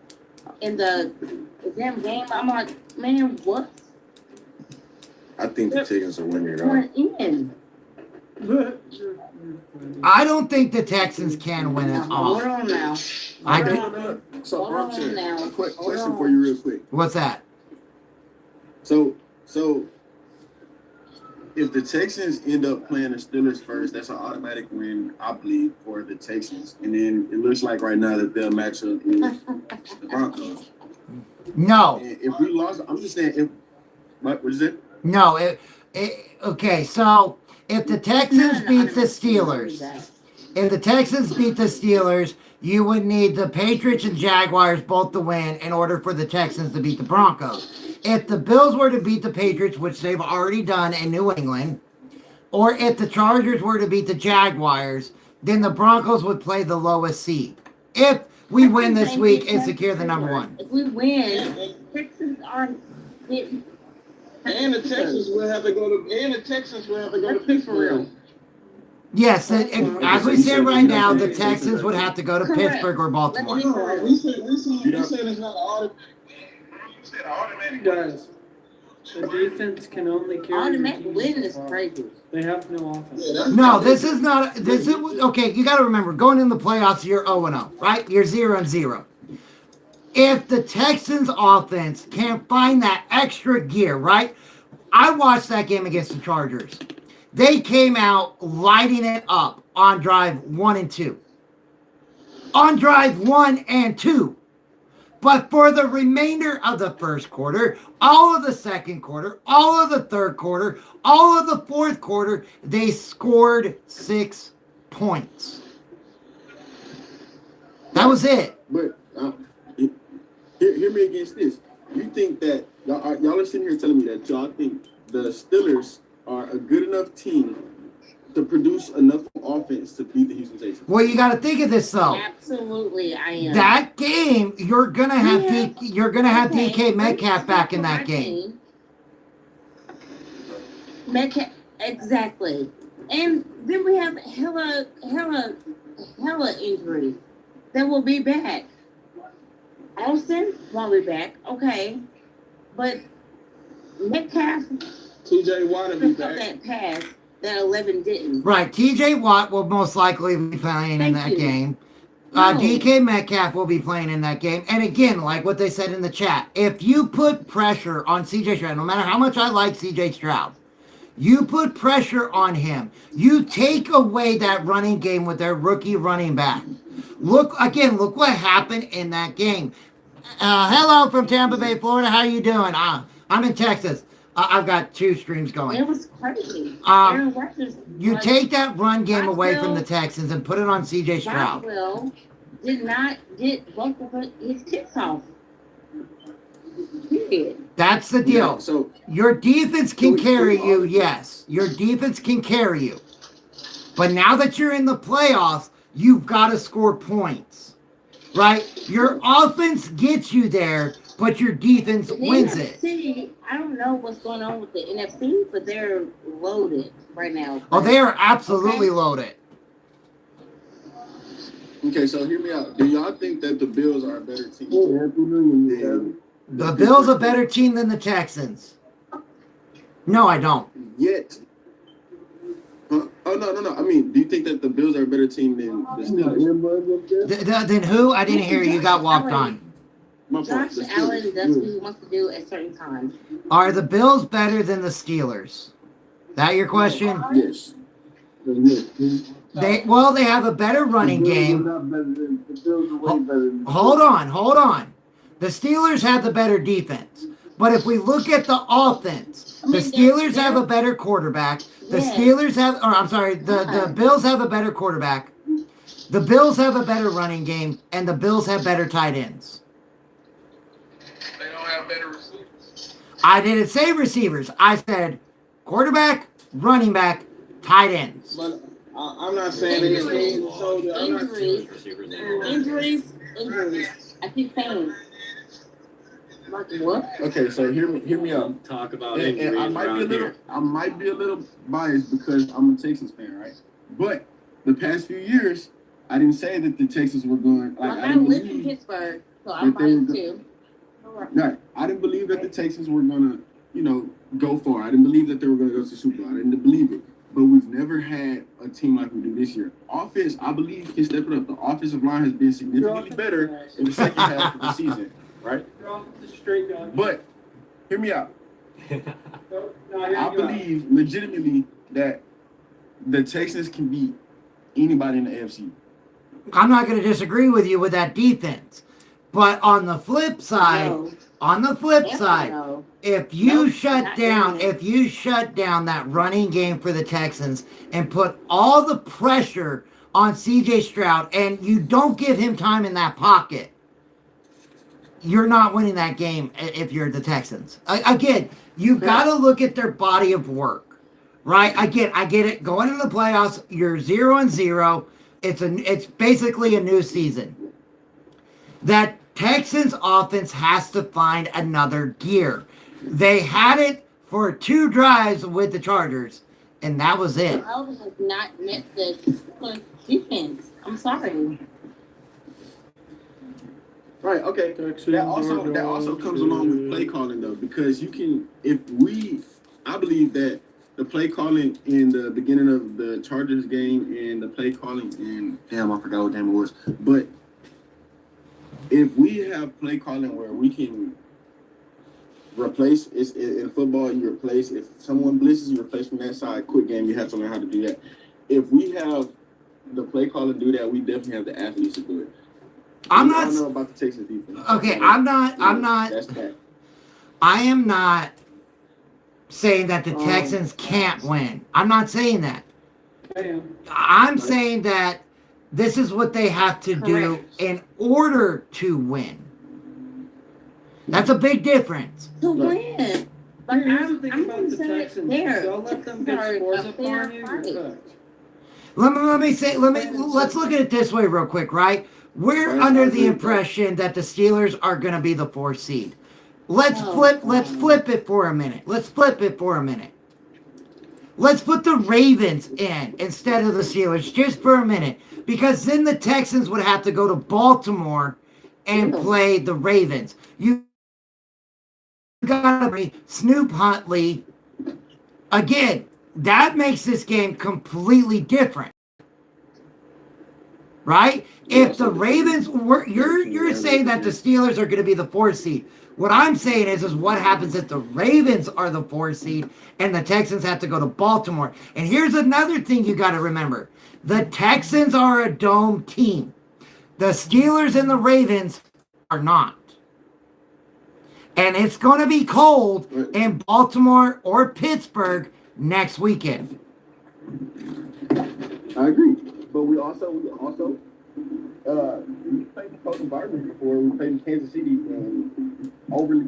in the damn game. I'm like, man, what? I think the Texans are winning it all. Going in. I don't think the Texans can win it Hold all. on now. I Hold do. on. So, Hold on Armchair, now. a quick Hold question on. for you, real quick. What's that? So if the Texans end up playing the Steelers first, that's an automatic win, I believe, for the Texans. And then it looks like right now that they'll match up with the Broncos. No. And if we lost, I'm just saying, if what is it? No. Okay, so if the Texans beat the Steelers, you would need the Patriots and Jaguars both to win in order for the Texans to beat the Broncos. If the Bills were to beat the Patriots, which they've already done in New England, or if the Chargers were to beat the Jaguars, then the Broncos would play the lowest seed. If we win this week and secure the number one. If we win, Texans aren't getting. And the Texans will have to go to Pittsburgh. Yes, as we said right now, the Texans would have to go to Correct. Pittsburgh or Baltimore. We said it's not automatic. You said automatic. Guys, the defense can only carry. Automatic the win team is so far. crazy. They have no offense. No, this is not. This is okay. You got to remember, going in the playoffs, you're 0-0, right? You're 0-0. If the Texans' offense can't find that extra gear, right? I watched that game against the Chargers. They came out lighting it up on drive 1 and 2. On drive 1 and 2. But for the remainder of the first quarter, all of the second quarter, all of the third quarter, all of the fourth quarter, they scored 6 points. That was it. But hear me against this. You think that y'all are sitting here telling me that y'all think the Steelers are a good enough team to produce enough offense to beat the Houston Texans? Well, you got to think of this though. Absolutely, I am. That game, you're gonna have Yeah. DK Metcalf back in that game. Metcalf, exactly. And then we have hella injuries that will be back. Austin won't be back, okay. But Metcalf TJ Watt will be picked up back. that pass that 11 didn't. Right, TJ Watt will most likely be playing in Thank that you. game. No. DK Metcalf will be playing in that game. And again, like what they said in the chat, if you put pressure on CJ Stroud, no matter how much I like CJ Stroud, you put pressure on him. You take away that running game with their rookie running back. Look what happened in that game. Hello from Tampa Bay, Florida. How you doing? I'm in Texas. I've got 2 streams going. It was crazy. Um, Aaron Rodgers You was- take that run game away from Roswell- the Texans and put it on CJ Stroud. Roswell did not get both of his kicks off. Period. That's the deal. Yeah, so Your defense can So- carry you, yes. Your defense can carry you. But now that you're in the playoffs, you've got to score points. Right? Your offense gets you there, but your defense The wins it. NFC, I don't know what's going on with the NFC, but they're loaded right now. Oh, they are absolutely Okay. loaded. okay, so hear me out. Do y'all think that the Bills are a better team than The Bills a better team than the Texans. No, I don't. yet? Huh? Oh no. I mean, do you think that the Bills are a better team than the Steelers? Then who? I didn't hear you. You got walked on. My fault. Josh The Allen Steelers. does what he wants to do at certain times. Are the Bills better than the Steelers? That your question? Yes. They have a better running game. Hold on. The Steelers have the better defense. But if we look at the offense, the Steelers have a better quarterback. The Steelers have, the Bills have a better quarterback. The Bills have a better running game, and the Bills have better tight ends. They don't have better receivers. I didn't say receivers. I said quarterback, running back, tight ends. But I'm not saying they Injuries. I'm not Injuries. Receivers anymore. Injuries. I keep saying. Like what? Okay, so hear me out. Talk about And injuries I around here. might be a little biased because I'm a Texans fan, right? But the past few years, I didn't say that the Texans were going. Like I I didn't live in believe Pittsburgh, so I'm that they were biased go- too. Right. I didn't believe that the Texans were gonna, go far. I didn't believe that they were gonna go to the Super Bowl. I didn't believe it. But we've never had a team like we do this year. Offense, I believe, can step it up. The offensive line has been significantly better in the second half of the season, right? Your offense is straight gun. But hear me out. No, I believe legitimately that the Texans can beat anybody in the AFC. I'm not going to disagree with you with that defense. But on the flip side, No. if you Nope, shut not down, doing it. if you shut down that running game for the Texans and put all the pressure on CJ Stroud and you don't give him time in that pocket, you're not winning that game if you're the Texans. Again, you've got to look at their body of work, right? Again, I get it. Going into the playoffs, you're 0-0. It's basically a new season. That Texans offense has to find another gear. They had it for 2 drives with the Chargers, and that was it. Elvis has not met the defense. I'm sorry. Right, okay. That also comes along with play calling though, because I believe that the play calling in the beginning of the Chargers game and the play calling I forgot what game it was. But if we have play calling where we can replace, in football, you replace, if someone blitzes, you replace from that side, quick game, you have to learn how to do that. If we have the play calling do that, we definitely have the athletes to do it. I don't know about the Texans defense. Okay, I am not saying that the Texans can't win. I'm not saying that. I'm saying that this is what they have to do in order to win. That's a big difference. To win. But Here's the thing I'm about the Texans. Don't let them get scores up on you. You're cooked. Let's look at it this way real quick, right? We're under the impression that the Steelers are going to be the 4th seed. Let's flip it for a minute. Let's put the Ravens in instead of the Steelers just for a minute, because then the Texans would have to go to Baltimore and play the Ravens. You got to bring Snoop Huntley again. That makes this game completely different. Right? If the Ravens were, you're saying that the Steelers are going to be the 4th seed. What I'm saying is what happens if the Ravens are the 4th seed and the Texans have to go to Baltimore. And here's another thing you got to remember. The Texans are a dome team. The Steelers and the Ravens are not. And it's going to be cold in Baltimore or Pittsburgh next weekend. I agree. But we also we played the close environment before. We played in Kansas City and overly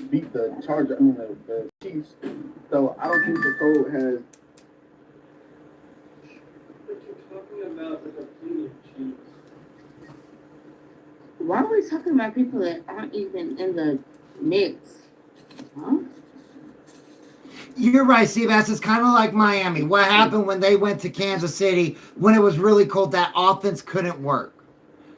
beat the the Chiefs. So I don't think the code has. But you're talking about the depleted Chiefs. Why are we talking about people that aren't even in the mix? Huh? You're right, Steve. It's kind of like Miami. What happened when they went to Kansas City when it was really cold? That offense couldn't work,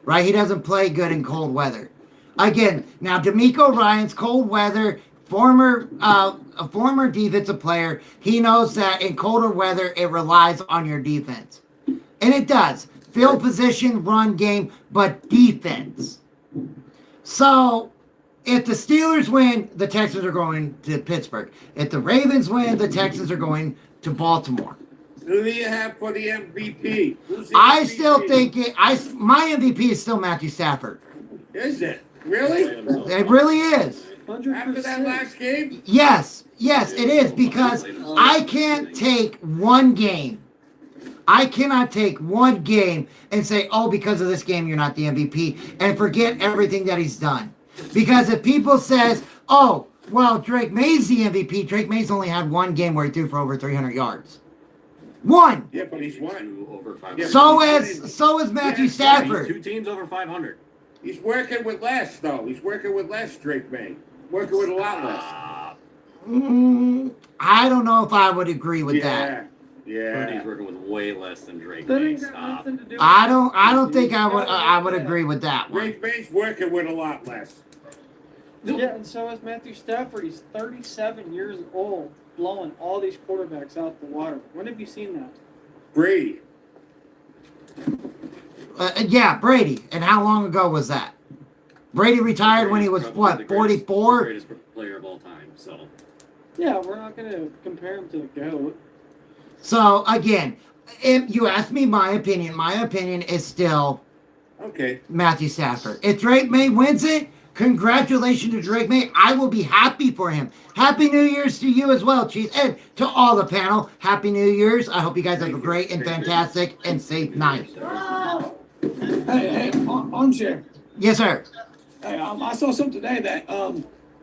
right? He doesn't play good in cold weather. Again, now DeMeco Ryans, cold weather, a former defensive player. He knows that in colder weather, it relies on your defense. And it does. Field position, run game, but defense. So if the Steelers win, the Texans are going to Pittsburgh. If the Ravens win, the Texans are going to Baltimore. Who do you have for the MVP? I still think my MVP is still Matthew Stafford. Is it? Really? It really is. 100%. After that last game? Yes, it is, because I can't take one game. I cannot take one game and say, because of this game, you're not the MVP, and forget everything that he's done. Because if people says, Drake May's the MVP, Drake May's only had one game where he threw for over 300 yards. One. Yeah, but he's won. Over 500. So is Matthew Stafford. 2 teams over 500. He's working with less, though. He's working with less, Drake May. Working with a lot less. I don't know if I would agree with that. Yeah. He's working with way less than Drake That May. ain't got Stop. nothing to do with I don't think I would agree with that one. Drake May's working with a lot less. Yeah, and so is Matthew Stafford. He's 37 years old, blowing all these quarterbacks out the water. When have you seen that? Brady. Yeah, Brady. And how long ago was that? Brady retired when he was, Probably what, the greatest- 44? the greatest player of all time. So Yeah, we're not going to compare him to the GOAT. So, again, if you ask me my opinion is still Okay. Matthew Stafford. If Drake May wins it, congratulations to Drake May. I will be happy for him. Happy New Year's to you as well, Chief. And to all the panel, Happy New Year's. I hope you guys have a great and fantastic and safe night. Hey, armchair. Yes, sir. Hey, I saw something today that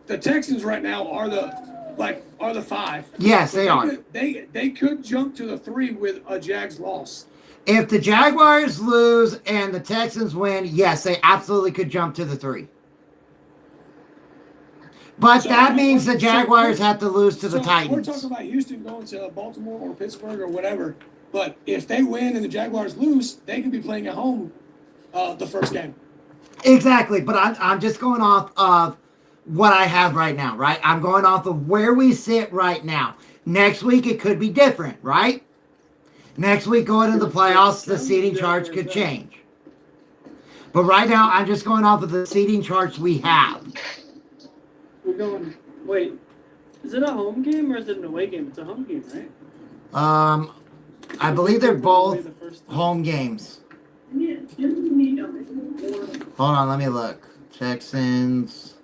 the Texans right now are the 5. Yes, they are. They could jump to the 3 with a Jags loss. If the Jaguars lose and the Texans win, yes, they absolutely could jump to the 3. But So, that means the Jaguars so- have to lose to the So Titans. we're talking about Houston going to Baltimore or Pittsburgh or whatever. But if they win and the Jaguars lose, they could be playing at home the first game. Exactly, but I'm just going off of what I have right now, right? I'm going off of where we sit right now. Next week, it could be different, right? Next week, going into the playoffs, the seating charts could change. But right now, I'm just going off of the seating charts we have. We're going, wait, is it a home game or is it an away game? It's a home game, right? I believe they're both The first time. home games. Hold on, let me look. Texans.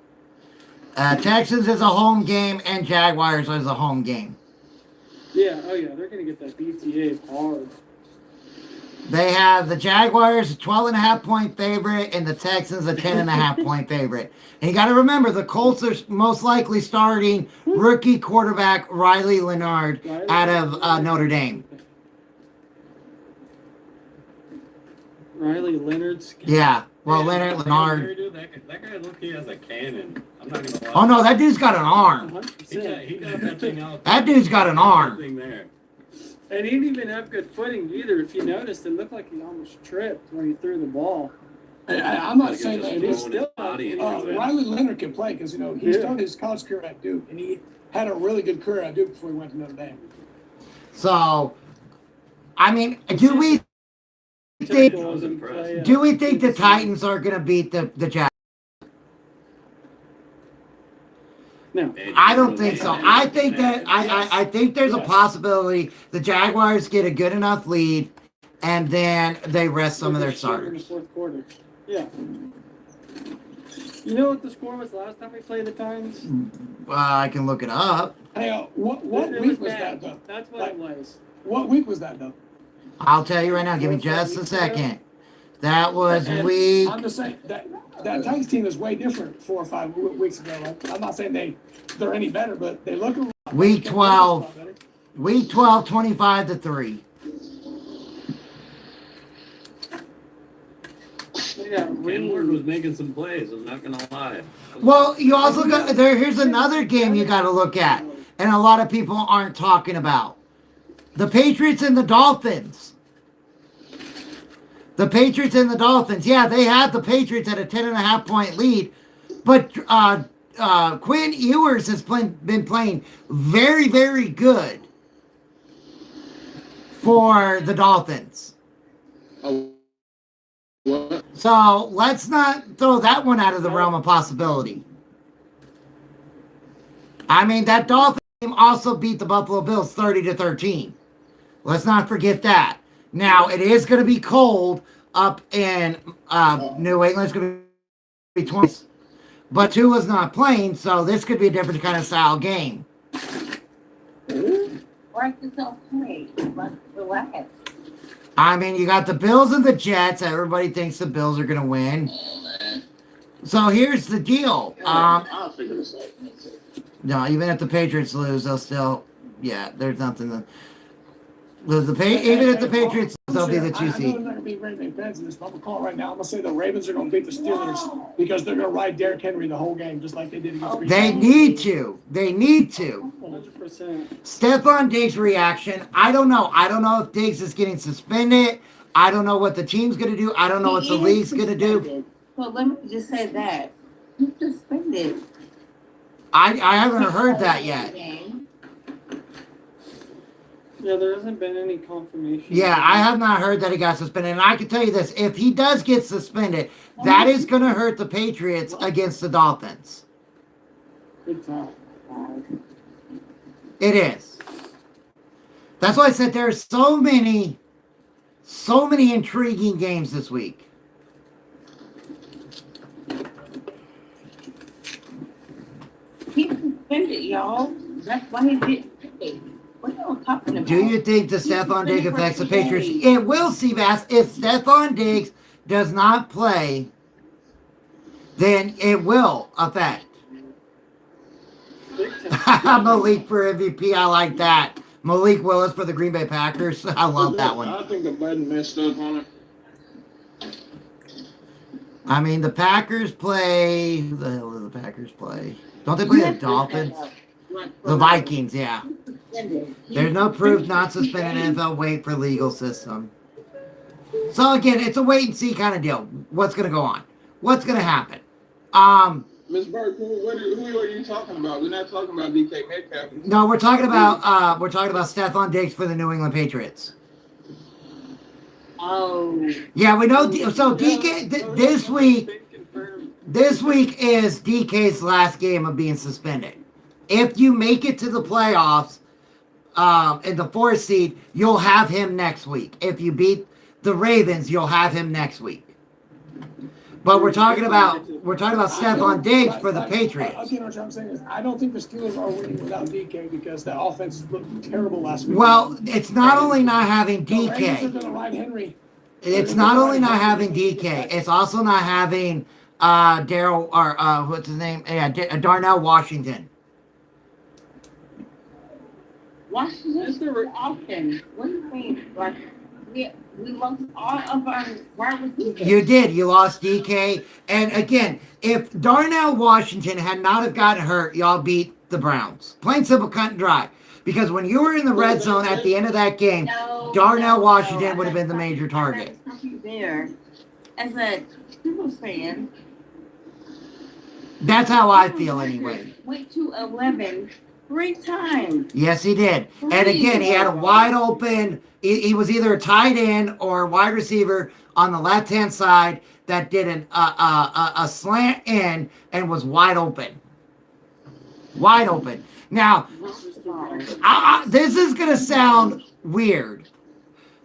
Texans is a home game and Jaguars is a home game. Yeah, oh yeah, they're going to get that BTA hard. They have the Jaguars a 12.5 point favorite and the Texans a 10.5 point favorite. And you got to remember, the Colts are most likely starting rookie quarterback Riley Leonard out of Notre Dame. Riley Leonard's. Yeah, well, Leonard Leonard. Dude, that guy look, he has a cannon. I'm not gonna lie. Oh no, that dude's got an arm. 100%. He got that thing out. That dude's got an arm. Thing there. And he didn't even have good footing either. If you noticed, it looked like he almost tripped when he threw the ball. I'm not Like saying just that he's throwing still- his body into it. Riley Leonard can play because, he Yeah. started his college career at Duke, and he had a really good career at Duke before he went to Notre Dame. So, I mean, do we think the Titans are going to beat the Jaguars? No. I don't think so. I think that I think there's a possibility the Jaguars get a good enough lead, and then they rest some of their In the starters. fourth quarter. Yeah. You know what the score was last time we played the Titans? I can look it up. Hey, what It week was bad. that, though? That's what it was. What week was that, though? I'll tell you right now. Give me just a second. That was And week. I'm just saying that Titans team is way different 4 or 5 weeks ago. I'm not saying they're any better, but they look a lot better. Week 12. Week 12, 25-3. Yeah, Kenward was making some plays. I'm not gonna lie. Well, you also got there. Here's another game you got to look at, and a lot of people aren't talking about: the Patriots and the Dolphins. The Patriots and the Dolphins. Yeah, they had the Patriots at a 10.5 point lead, but Quinn Ewers has been playing very, very good for the Dolphins. Oh, what? So let's not throw that one out of the realm of possibility. I mean, that Dolphins team also beat the Buffalo Bills 30-13. Let's not forget that. Now, it is going to be cold up in New England. It's going to be 20. But Tua's not playing, so this could be a different kind of style game. Practice on play, but relax. I mean, you got the Bills and the Jets. Everybody thinks the Bills are going to win. So here's the deal. I'll figure this out. No, even if the Patriots lose, they'll still, there's nothing to. Even if the Patriots lose, they'll be the 2 I know seed. they're not going to be very big fans in this, but I'm going to call it right now. I'm going to say the Ravens are going to beat the Steelers because they're going to ride Derrick Henry the whole game, just like they did against Green They Bay. need to. They need to. 100%. Stephon Diggs' reaction, I don't know. I don't know if Diggs is getting suspended. I don't know what the team's going to do. I don't know what the league's going to do. Well, let me just say that. He's suspended. I haven't heard that yet. Yeah, there hasn't been any confirmation. Yeah, I have not heard that he got suspended. And I can tell you this, if he does get suspended, that is going to hurt the Patriots against the Dolphins. Good time. It is. That's why I said there are so many intriguing games this week. He suspended, y'all. That's why he didn't play. What are you talking about? Do you think the Stephon Diggs affects the Patriots? It will, Seabass. If Stephon Diggs does not play, then it will affect. Malik for MVP. I like that. Malik Willis for the Green Bay Packers. I love that one. I think the button messed up on it. I mean, the Packers play. Who the hell do the Packers play? Don't they play the Dolphins? The Vikings, yeah. There's no proof not suspended NFL. Wait for legal system. So again, it's a wait and see kind of deal. What's going to go on? What's going to happen? Ms. Burke, who are you talking about? We're not talking about DK Metcalf. No, we're talking about Stephon Diggs for the New England Patriots. Oh. Yeah, we know. So DK this week is DK's last game of being suspended. If you make it to the playoffs in the 4th seed, you'll have him next week. If you beat the Ravens, you'll have him next week. But we're talking about Stephon Diggs for the Patriots. Again, what I'm saying is, I don't think the Steelers are winning without DK because the offense looked terrible last week. Well, it's not only not having The Ravens are DK. going to ride Henry. It's not only not having DK. It's also not having Daryl or what's his name? Yeah, Darnell Washington. Washington's the offense. What do you mean? Like, we lost all of our wide receivers. You did. You lost DK. And again, if Darnell Washington had not have gotten hurt, y'all beat the Browns. Plain simple, cut and dry. Because when you were in the red zone at the end of that game, Darnell Washington would have been the major target. There, as a Super fan, That's how I feel anyway. went to 11 3 times. Yes, he did. And again, he had a wide open. He was either a tight end or a wide receiver on the left-hand side that did a slant in and was wide open. Wide open. Now, this is going to sound weird,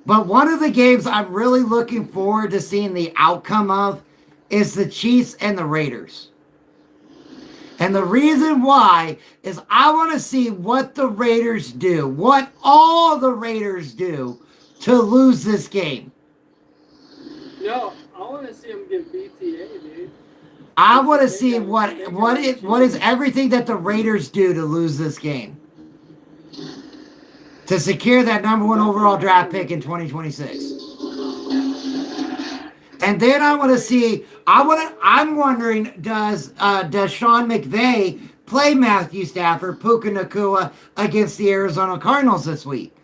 but one of the games I'm really looking forward to seeing the outcome of is the Chiefs and the Raiders. And the reason why is I want to see what the Raiders do, what all the Raiders do to lose this game. No, I want to see him get BTA, dude. I want to see what is everything that the Raiders do to lose this game. To secure that number 1 overall draft pick in 2026. And then I want to see, I'm wondering, does Sean McVay play Matthew Stafford, Puka Nacua against the Arizona Cardinals this week?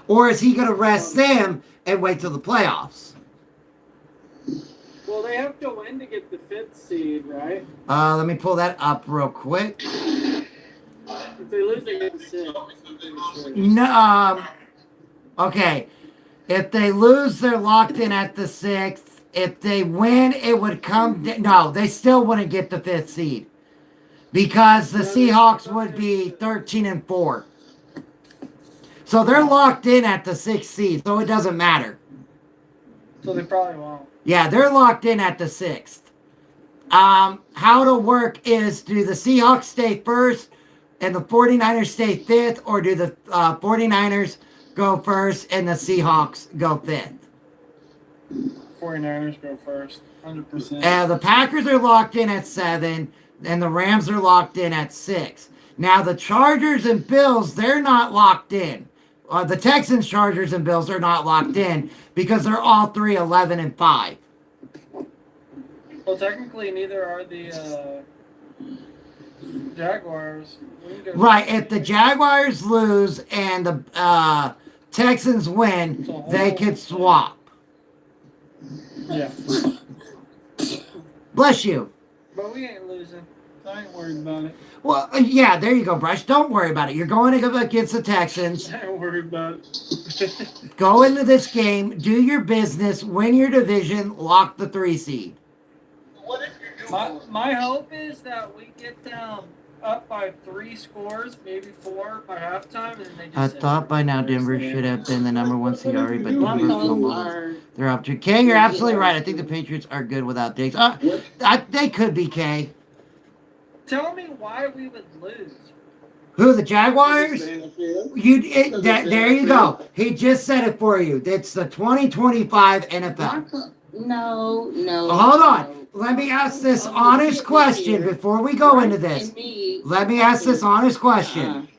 Or is he going to rest them and wait till the playoffs? Well, they have to win to get the 5th seed, right? Let me pull that up real quick. If they lose, they get the 6th. No, okay. If they lose, they're locked in at the 6th. If they win, it would come. No, they still wouldn't get the 5th seed because the Seahawks would be 13-4. So they're locked in at the 6th seed, so it doesn't matter. So they probably won't. Yeah, they're locked in at the 6th. How it'll work is, do the Seahawks stay first and the 49ers stay 5th, or do the 49ers go first and the Seahawks go 5th? 49ers go first, 100%. The Packers are locked in at 7, and the Rams are locked in at 6. Now, the Chargers and Bills, they're not locked in. The Texans, Chargers, and Bills are not locked in because they're all 3 11-5. Well, technically, neither are the Jaguars. Right. If the Jaguars lose and the Texans win, they could swap. Yeah. Bless you. But we ain't losing. I ain't worried about it. Well, yeah, there you go, Bryce. Don't worry about it. You're going against the Texans. I ain't worried about it. Go into this game, do your business, win your division, lock the 3 seed. My hope is that we get them up by 3 scores, maybe 4 by halftime, and then they just. I thought by now Denver should have been the number 1 seed already, but Denver fumbled. They're up to K. You're absolutely right. I think the Patriots are good without Diggs. They could be K. Tell me why we would lose. Who, the Jaguars? There you go. He just said it for you. It's the 2025 NFL. No. Hold on. Let me ask this honest question before we go into this. Let me ask this honest question.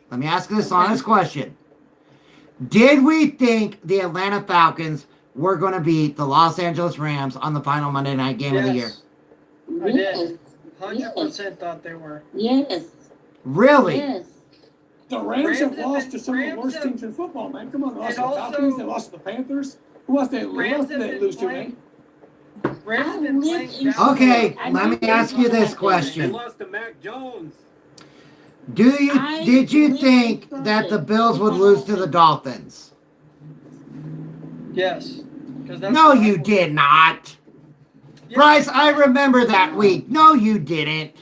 Did we think the Atlanta Falcons were going to beat the Los Angeles Rams on the final Monday night game of the year? I did. 100% thought they were. Yes. Really? Yes. The Rams have lost to some of the worst teams in football, man. Come on, they lost to the Falcons, they lost to the Panthers. Who else did they lose to, man? Rams have been playing. Okay, let me ask you this They question. lost to Mac Jones. Did you think that the Bills would lose to the Dolphins? Yes. No, you did not. Bryce, I remember that week. No, you didn't.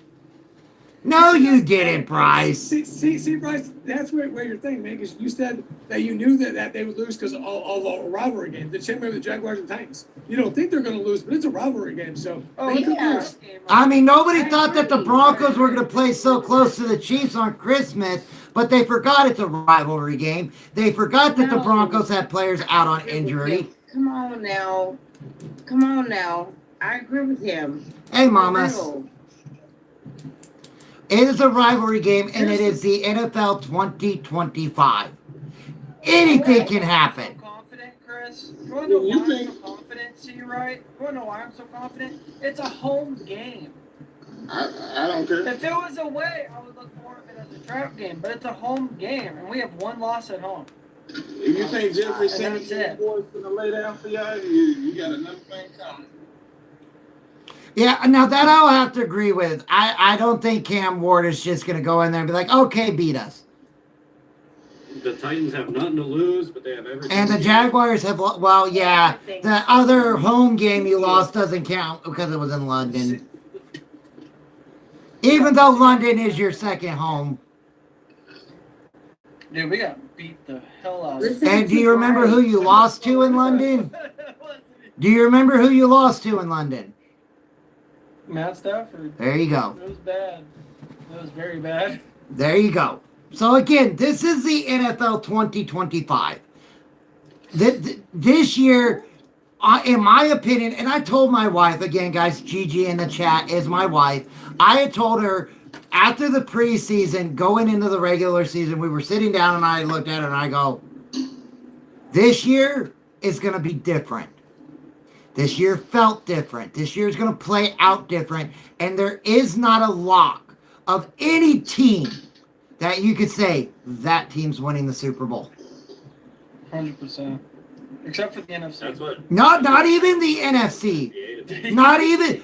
No, you didn't, Bryce. See, Bryce, that's where you're thinking, man, because you said that you knew that they would lose because of all the rivalry games. The same way with the Jaguars and Titans. You don't think they're going to lose, but it's a rivalry game, so. I mean, nobody thought that the Broncos were going to play so close to the Chiefs on Christmas, but they forgot it's a rivalry game. They forgot that the Broncos had players out on injury. Come on now. I agree with him. Hey, mamas. It is a rivalry game, and it is the NFL 2025. Anything can happen. I'm so confident, Chris. You want to know why I'm so confident? See, right? You want to know why I'm so confident? It's a home game. I don't care. If it was away, I would look more of it as a trap game. But it's a home game, and we have 1 loss at home. If you think Jeffrey Simmons Simmons boys gonna lay down for y'all, you got another thing coming. Yeah, now that I'll have to agree with. I don't think Cam Ward is just going to go in there and be like, okay, beat us. The Titans have nothing to lose, but they have everything. And the Jaguars have, well, yeah, the other home game you lost doesn't count because it was in London. Even though London is your second home. Dude, we got beat the hell out of them. And do you remember who you lost to in London? Do you remember who you lost to in London? Matt Stafford. There you go. It was bad. It was very bad. There you go. So again, this is the NFL 2025. This year, in my opinion, and I told my wife, again, guys, Gigi in the chat is my wife. I had told her after the preseason, going into the regular season, we were sitting down and I looked at her and I go, this year is going to be different. This year felt different. This year is going to play out different. And there is not a lock of any team that you could say that team's winning the Super Bowl. 100%. Except for the NFC. That's what. Not even the NFC. Not even.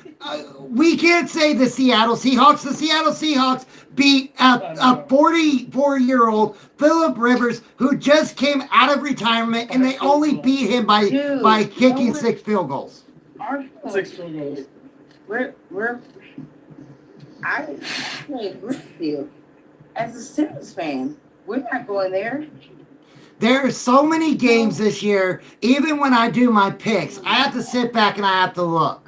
We can't say the Seattle Seahawks. The Seattle Seahawks beat a 44-year-old Phillip Rivers who just came out of retirement, and they only beat him by kicking 6 field goals. 6 field goals. I play Brookfield. As a Simmons fan, we're not going there. There are so many games this year, even when I do my picks, I have to sit back and I have to look.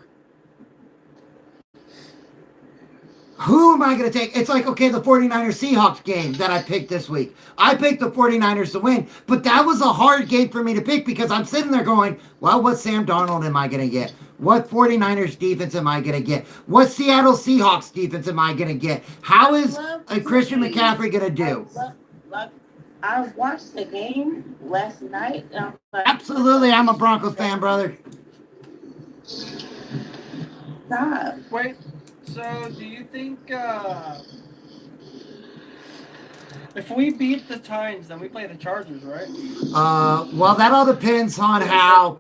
Who am I going to take? It's like, okay, the 49ers Seahawks game that I picked this week. I picked the 49ers to win, but that was a hard game for me to pick because I'm sitting there going, well, what Sam Darnold am I going to get? What 49ers defense am I going to get? What Seattle Seahawks defense am I going to get? How is Christian McCaffrey going to do? I watched the game last night. And I'm like, Absolutely, I'm a Broncos fan, brother. stop. Wait, so do you think if we beat the Titans, then we play the Chargers, right? Well, that all depends on how.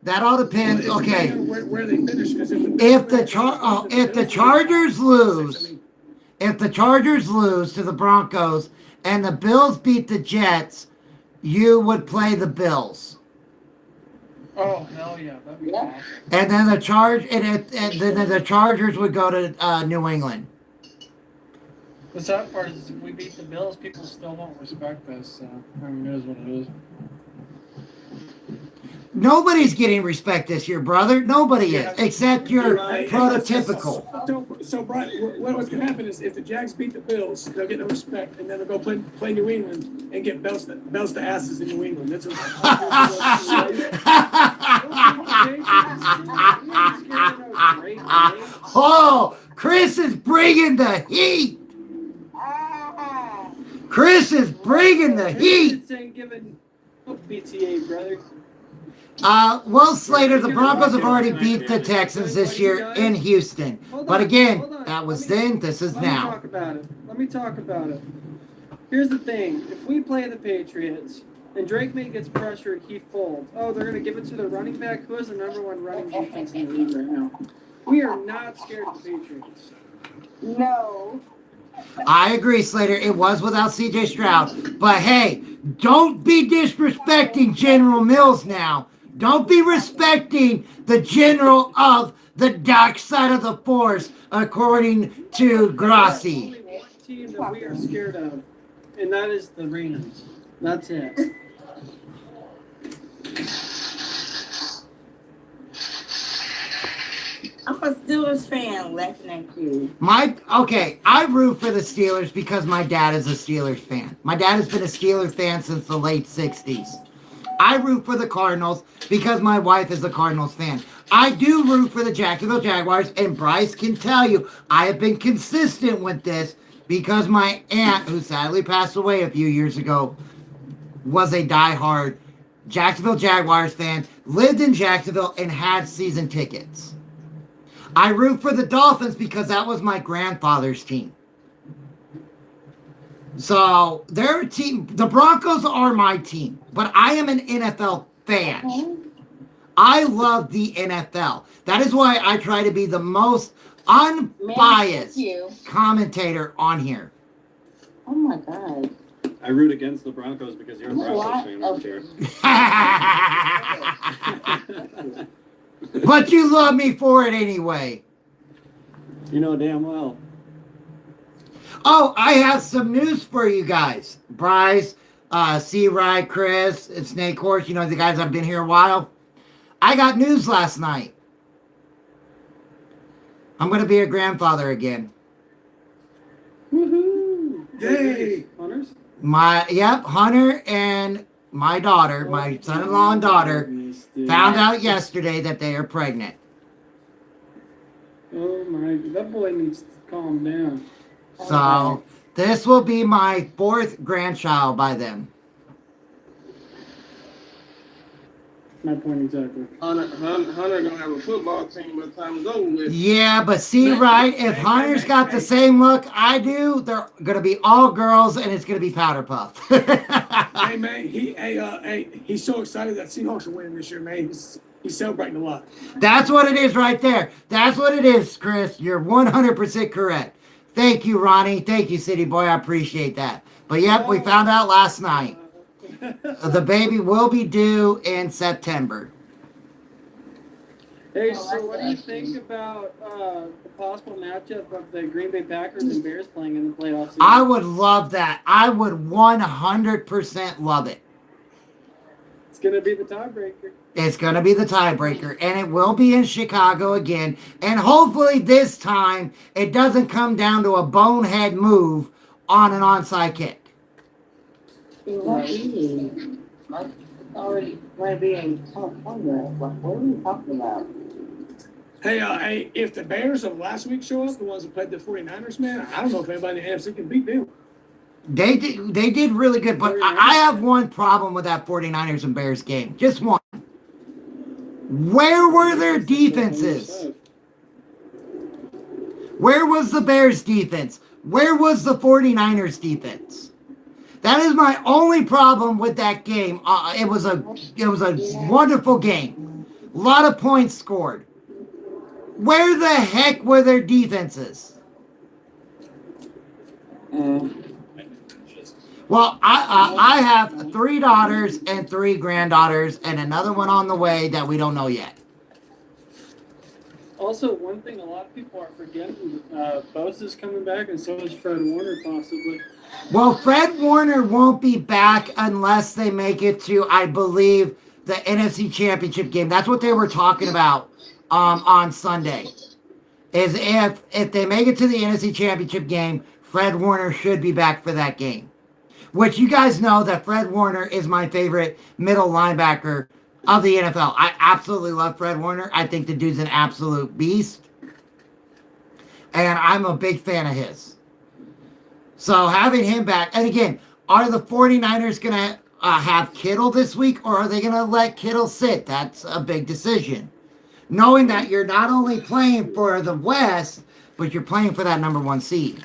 That all depends. Okay. Where they finish, because If the Chargers lose, if the Chargers lose to the Broncos and the Bills beat the Jets, you would play the Bills. Oh hell yeah, that'd be awesome. And then the Chargers would go to New England. The sad part is if we beat the Bills, people still won't respect us. So I mean, it is what it is. Nobody's getting respect this year, brother. Nobody Yeah. is, except your Right. prototypical. So Brian, what's gonna happen is if the Jags beat the Bills, they'll get no respect, and then they'll go play New England and get belts to asses in New England. That's what. Oh, Chris is bringing the heat. Chris is bringing the heat. Ain't giving BTA, brother. Well, Slater, the Broncos have already beat the Texans this year in Houston. But again, that was then, this is Let me now. talk about it. Let me talk about it. Here's the thing. If we play the Patriots and Drake May gets pressured, he folds. Oh, they're going to give it to the running back? Who is the number one running defense in the league right now? We are not scared of the Patriots. No. I agree, Slater. It was without CJ Stroud. But hey, don't be disrespecting General Mills now. Don't be respecting the general of the dark side of the force, according to Grassi. There's only one team that we are scared of, and that is the Rams. That's it. I'm a Steelers fan, laughing at you. I root for the Steelers because my dad is a Steelers fan. My dad has been a Steelers fan since the late 60s. I root for the Cardinals because my wife is a Cardinals fan. I do root for the Jacksonville Jaguars, and Bryce can tell you I have been consistent with this because my aunt, who sadly passed away a few years ago, was a diehard Jacksonville Jaguars fan, lived in Jacksonville, and had season tickets. I root for the Dolphins because that was my grandfather's team. So their team, the Broncos are my team, but I am an NFL fan. I love the NFL. That is why I try to be the most unbiased commentator on here. Oh my God. I root against the Broncos because you're a Broncos fan, armchair. But you love me for it anyway. You know damn well. Oh, I have some news for you guys. Bryce, C-Ride, Chris, and Snake Horse, you know, the guys I've been here a while. I got news last night. I'm going to be a grandfather again. Woohoo! Yay! Hunters? Hunter and my daughter, my son-in-law and daughter, found out yesterday that they are pregnant. Oh my, that boy needs to calm down. So, this will be my 4th grandchild by them. My point exactly. Hunter gonna have a football team by the time it's over with. Yeah, but see, right, if Hunter's got the same look I do, they're going to be all girls, and it's going to be powder puff. Hey man, he's so excited that Seahawks are winning this year, man. He's celebrating a lot. That's what it is right there. That's what it is, Chris. You're 100% correct. Thank you, Ronnie. Thank you, City Boy. I appreciate that. But yep, we found out last night. The baby will be due in September. Hey, so what do you think about the possible matchup of the Green Bay Packers and Bears playing in the playoffs? I would love that. I would 100% love it. It's going to be the tiebreaker. It's going to be the tiebreaker, and it will be in Chicago again. And hopefully this time it doesn't come down to a bonehead move on an onside kick. It won't be. It's already going to be in California. What are we talking about? Hey, if the Bears of last week show up, the ones that played the 49ers, man, I don't know if anybody in the NFC can beat them. They did really good, but I have one problem with that 49ers and Bears game. Just one. Where were their defenses? Where was the Bears defense? Where was the 49ers defense? That is my only problem with that game. It was a wonderful game. A lot of points scored. Where the heck were their defenses? Well, I have 3 daughters and 3 granddaughters, and another one on the way that we don't know yet. Also, one thing a lot of people are forgetting, Bosa's coming back, and so is Fred Warner possibly. Well, Fred Warner won't be back unless they make it to, I believe, the NFC Championship game. That's what they were talking about on Sunday. Is if they make it to the NFC Championship game, Fred Warner should be back for that game. Which you guys know that Fred Warner is my favorite middle linebacker of the NFL. I absolutely love Fred Warner. I think the dude's an absolute beast. And I'm a big fan of his. So having him back, and again, are the 49ers going to have Kittle this week, or are they going to let Kittle sit? That's a big decision. Knowing that you're not only playing for the West, but you're playing for that number 1 seed.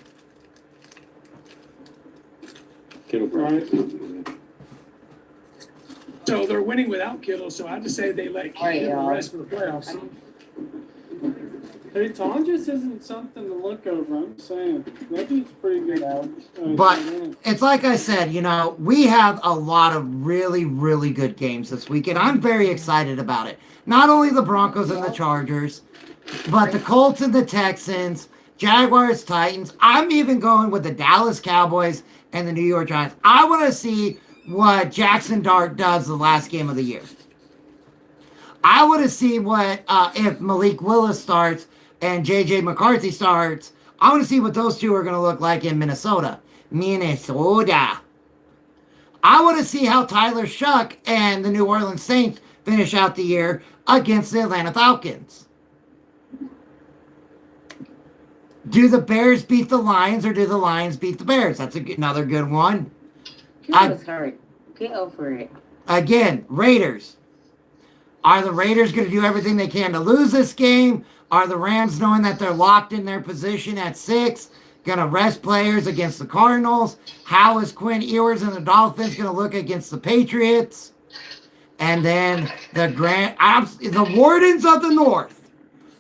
Right. So they're winning without Kittle, so I have to say they let Kittle rest for the playoffs. Hey, Tom just isn't something to look over. I'm saying that dude's pretty good out. But it's like I said, we have a lot of really, really good games this week, and I'm very excited about it. Not only the Broncos and the Chargers, but the Colts and the Texans, Jaguars, Titans. I'm even going with the Dallas Cowboys and the New York Giants. I want to see what Jackson Dart does the last game of the year. I want to see what if Malik Willis starts and J.J. McCarthy starts. I want to see what those two are going to look like in Minnesota. I want to see how Tyler Shuck and the New Orleans Saints finish out the year against the Atlanta Falcons. Do the Bears beat the Lions, or do the Lions beat the Bears? That's another good one. Get hurt. Get over it. Again, Raiders. Are the Raiders going to do everything they can to lose this game? Are the Rams, knowing that they're locked in their position at 6, going to rest players against the Cardinals? How is Quinn Ewers and the Dolphins going to look against the Patriots? And then the Wardens of the North,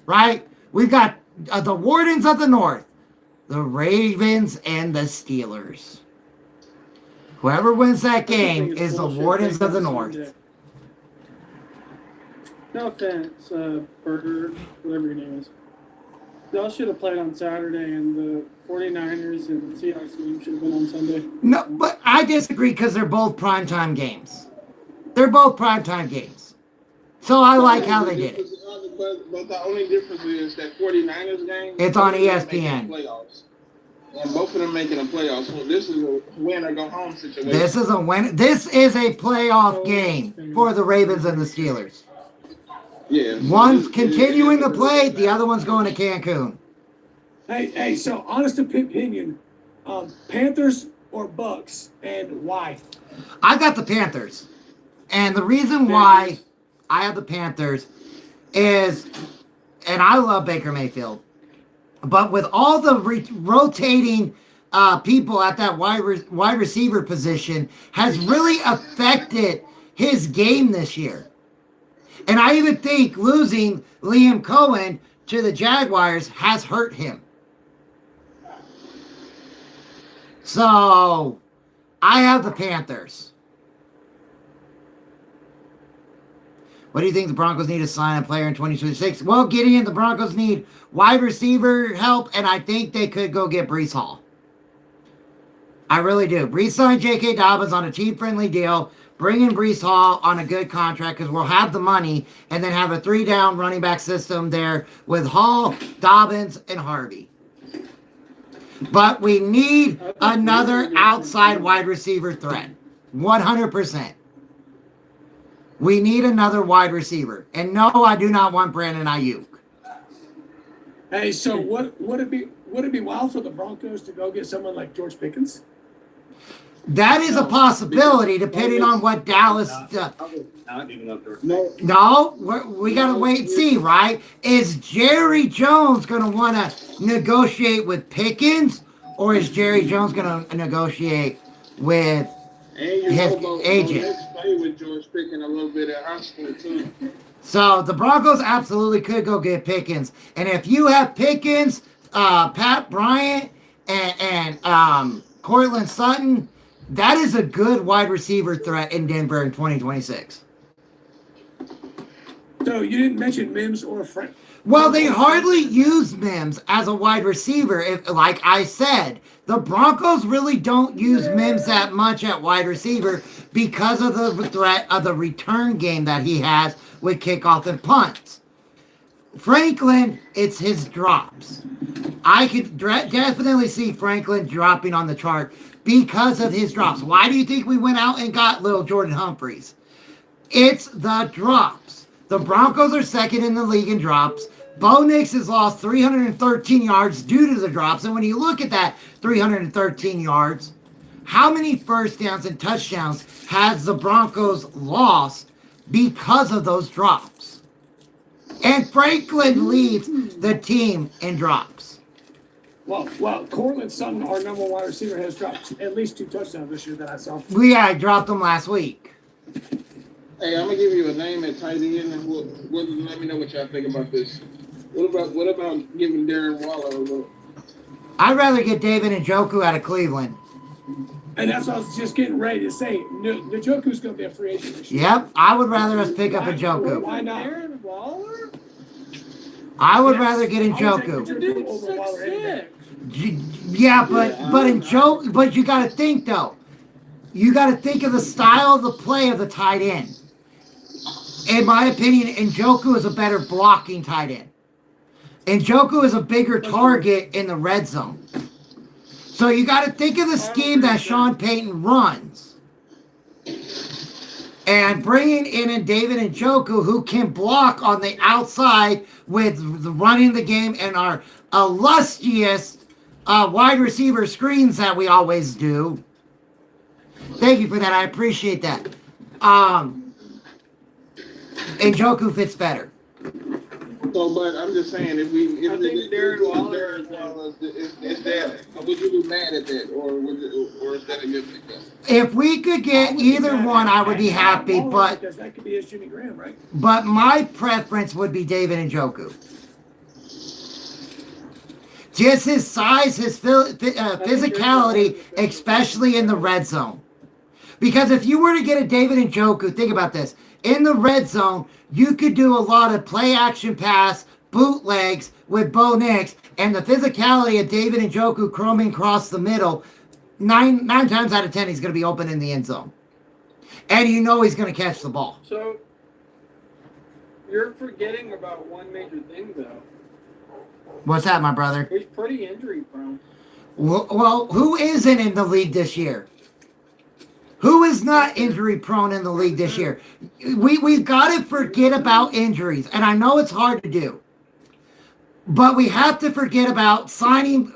right? We've got the Wardens of the North, the Ravens and the Steelers. Whoever wins that game is the Wardens of the North. No offense, Burger, whatever your name is. Y'all should have played on Saturday, and the 49ers and Seahawks game should have been on Sunday. No, but I disagree because they're both primetime games. They're both primetime games. So I like how they did it. But the only difference is that 49ers game. It's on ESPN. Playoffs. And both of them making a playoff. So this is a win or go home situation. This is a win. This is a playoff game for the Ravens and the Steelers. Yeah. One's continuing to play, the other one's going to Cancun. Hey, so honest opinion, Panthers or Bucks, and why? I got the Panthers. And the reason why I have the Panthers is, and I love Baker Mayfield, but with all the rotating people at that wide receiver position has really affected his game this year. And I even think losing Liam Cohen to the Jaguars has hurt him. So I have the Panthers. What do you think the Broncos need to sign a player in 2026? Well, Gideon, the Broncos need wide receiver help, and I think they could go get Breece Hall. I really do. Breece signed J.K. Dobbins on a team-friendly deal. Bring in Breece Hall on a good contract because we'll have the money, and then have a 3-down running back system there with Hall, Dobbins, and Harvey. But we need another outside wide receiver threat. 100%. We need another wide receiver. And no, I do not want Brandon Ayuk. Hey, so would it be wild for the Broncos to go get someone like George Pickens? That is a possibility, depending on what Dallas does. No, we got to wait and see, right? Is Jerry Jones going to want to negotiate with Pickens, or is Jerry Jones going to negotiate with his agent? Play with George Pickens a little bit at high school too. So the Broncos absolutely could go get Pickens, and if you have Pickens, Pat Bryant, and Cortland Sutton, that is a good wide receiver threat in Denver in 2026. So you didn't mention Mims or Frank. Well, they hardly use Mims as a wide receiver. If, like I said, the Broncos really don't use Mims that much at wide receiver because of the threat of the return game that he has with kickoff and punts. Franklin, it's his drops. I could definitely see Franklin dropping on the chart because of his drops. Why do you think we went out and got little Jordan Humphreys? It's the drops. The Broncos are second in the league in drops. Bo Nix has lost 313 yards due to the drops. And when you look at that 313 yards, how many first downs and touchdowns has the Broncos lost because of those drops? And Franklin leads the team in drops. Well, Cortland Sutton, our number one wide receiver, has dropped at least 2 touchdowns this year that I saw. Yeah, I dropped them last week. Hey, I'm gonna give you a name at tight end, and let me know what y'all think about this. What about giving Darren Waller a look? I'd rather get David Njoku out of Cleveland. And that's what I was just getting ready to say. Njoku's going to be a free agent this year. Yep, I would rather us pick up Njoku. Why not? Aaron Waller? I would rather get Njoku. The dude's 6'6". Yeah, but you got to think though. You got to think of the style of the play of the tight end. In my opinion, Njoku is a better blocking tight end. Njoku is a bigger target in the red zone. So you got to think of the scheme that Sean Payton runs. And bringing in David Njoku, who can block on the outside with the running the game and our illustrious wide receiver screens that we always do. Thank you for that. I appreciate that. Njoku fits better. So, but I'm just saying, if think Darren Waller is that, would you be mad at that, or is that a good thing? If we could get either one, I would be happy. But Because that could be his Jimmy Graham, right? But my preference would be David Njoku. Just his size, his physicality, especially in the red zone. Because if you were to get a David Njoku, think about this. In the red zone, you could do a lot of play action pass, bootlegs with Bo Nix, and the physicality of David Njoku crumbing across the middle. Nine times out of 10, he's going to be open in the end zone. And you know he's going to catch the ball. So, you're forgetting about one major thing, though. What's that, my brother? He's pretty injury prone. Well, who isn't in the league this year? Who is not injury prone in the league this year? We've got to forget about injuries. And I know it's hard to do. But we have to forget about signing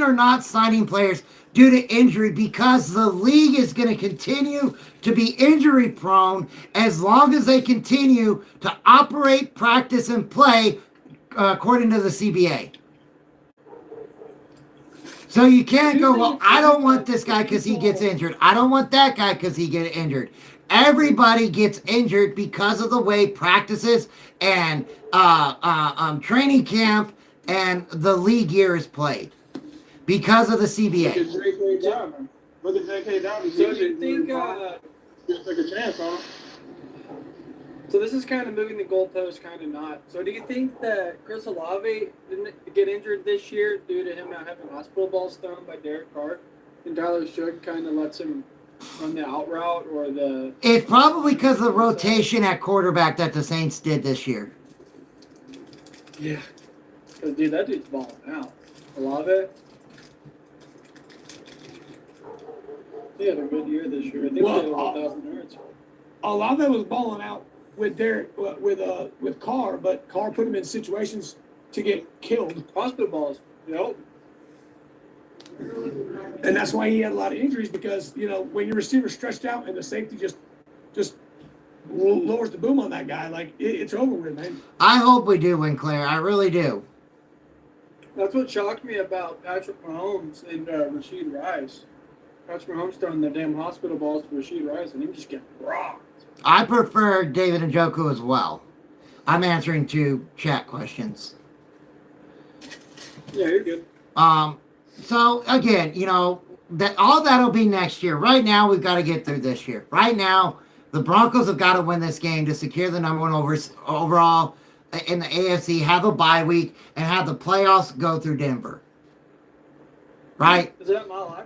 or not signing players due to injury, because the league is going to continue to be injury prone as long as they continue to operate, practice, and play according to the CBA. So you can't go, well, I don't want this guy because he gets injured. I don't want that guy because he gets injured. Everybody gets injured because of the way practices and training camp and the league year is played because of the CBA. Look at J.K. Dobbins. So do you think... Just take a chance on him. So this is kind of moving the goalpost, kind of not. So do you think that Chris Olave didn't get injured this year due to him not having hospital balls thrown by Derek Carr, and Tyler Shook kind of lets him run the out route or the... It's probably because of the rotation at quarterback that the Saints did this year. Yeah. Because, dude, that dude's balling out. Olave. He had a good year this year. I think he had 1,000 yards. Olave was balling out with with Carr, but Carr put him in situations to get killed. Hospital balls. Yep. And that's why he had a lot of injuries, because, you know, when your receiver's stretched out and the safety just lowers the boom on that guy, like, it's over with, man. I hope we do win, Claire. I really do. That's what shocked me about Patrick Mahomes and Rashid Rice. Patrick Mahomes throwing the damn hospital balls to Rashid Rice and him just getting rocked. I prefer David Njoku as well. I'm answering 2 chat questions. Yeah, you're good. So again, that all that'll be next year. Right now, we've got to get through this year. Right now, the Broncos have got to win this game to secure the number one overall in the AFC, have a bye week, and have the playoffs go through Denver. Right? Is that Mile High?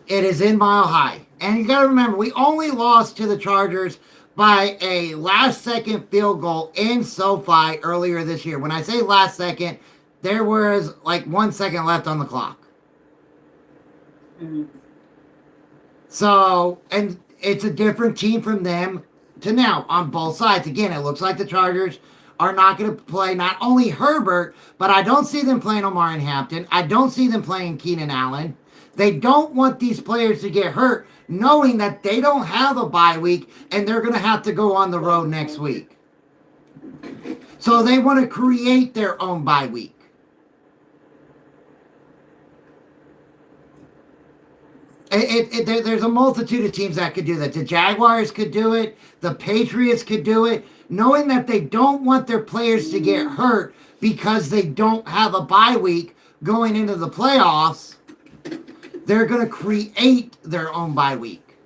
It is in Mile High. And you got to remember, we only lost to the Chargers by a last-second field goal in SoFi earlier this year. When I say last second, there was like 1 second left on the clock. Mm-hmm. So, and it's a different team from them to now on both sides. Again, it looks like the Chargers are not going to play not only Herbert, but I don't see them playing Omar and Hampton. I don't see them playing Keenan Allen. They don't want these players to get hurt, knowing that they don't have a bye week and they're going to have to go on the road next week. So they want to create their own bye week. There's a multitude of teams that could do that. The Jaguars could do it. The Patriots could do it. Knowing that they don't want their players to get hurt because they don't have a bye week going into the playoffs, they're going to create their own bye week.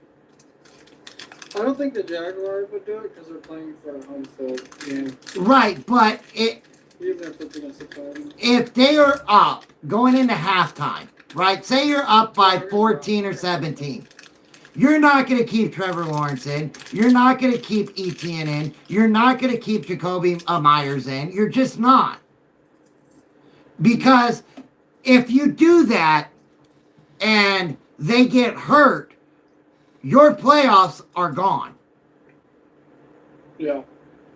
I don't think the Jaguars would do it because they're playing for a home field game. Right, but Even if it's against the Cardinals. if they are up going into halftime, right? Say you're up by 14 or 17. You're not going to keep Trevor Lawrence in. You're not going to keep Etienne in. You're not going to keep Jacoby Myers in. You're just not. Because if you do that and they get hurt, your playoffs are gone. Yeah.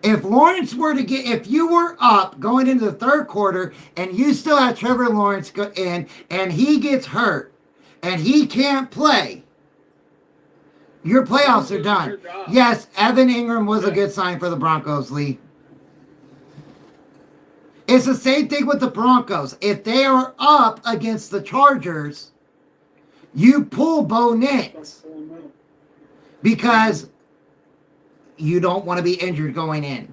If Lawrence were to if you were up going into the third quarter and you still have Trevor Lawrence in and he gets hurt and he can't play, your playoffs are done. Yes, Evan Ingram was a good sign for the Broncos, Lee. It's the same thing with the Broncos. If they are up against the Chargers, you pull Bo Nix because you don't want to be injured going in.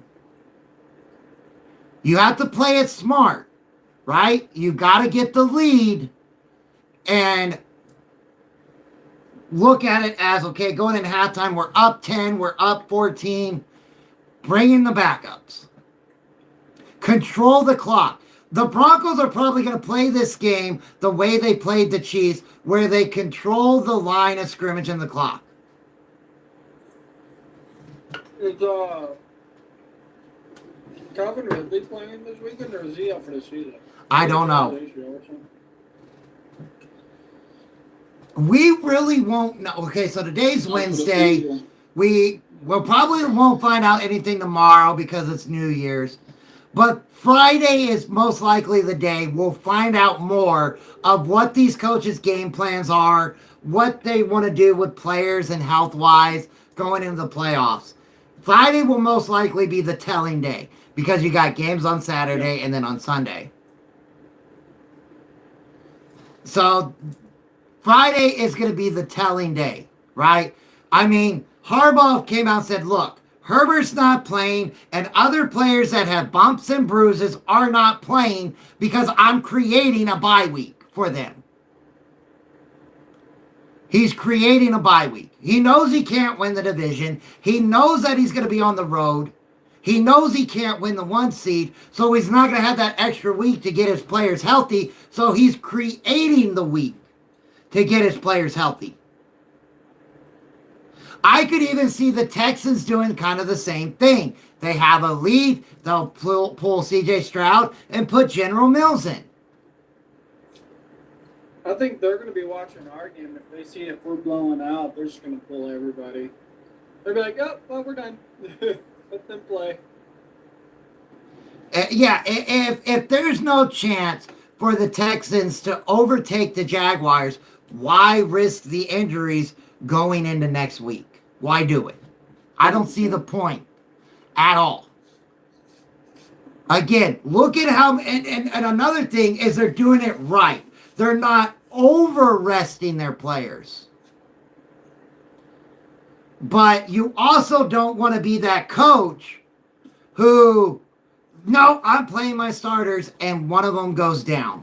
You have to play it smart, right? You got to get the lead and look at it as, okay, going in halftime, we're up 10, we're up 14. Bring in the backups. Control the clock. The Broncos are probably going to play this game the way they played the Chiefs, where they control the line of scrimmage and the clock. Is Calvin Ridley playing this weekend, or is he out for the season? I don't know. We really won't know. Okay, so today's Wednesday. We probably won't find out anything tomorrow because it's New Year's. But Friday is most likely the day we'll find out more of what these coaches' game plans are, what they want to do with players and health-wise going into the playoffs. Friday will most likely be the telling day because you got games on Saturday and then on Sunday. So Friday is going to be the telling day, right? I mean, Harbaugh came out and said, look, Herbert's not playing, and other players that have bumps and bruises are not playing because I'm creating a bye week for them. He's creating a bye week. He knows he can't win the division. He knows that he's going to be on the road. He knows he can't win the 1 seed, so he's not going to have that extra week to get his players healthy, so he's creating the week to get his players healthy. I could even see the Texans doing kind of the same thing. They have a lead, they'll pull C.J. Stroud and put General Mills in. I think they're going to be watching our game. If they see if we're blowing out, they're just going to pull everybody. They'll be like, oh, well, we're done. Let them play. If there's no chance for the Texans to overtake the Jaguars, why risk the injuries going into next week? Why do it? I don't see the point at all. Again, look at how, and another thing is they're doing it right. They're not over-resting their players. But you also don't want to be that coach who, no, I'm playing my starters and one of them goes down.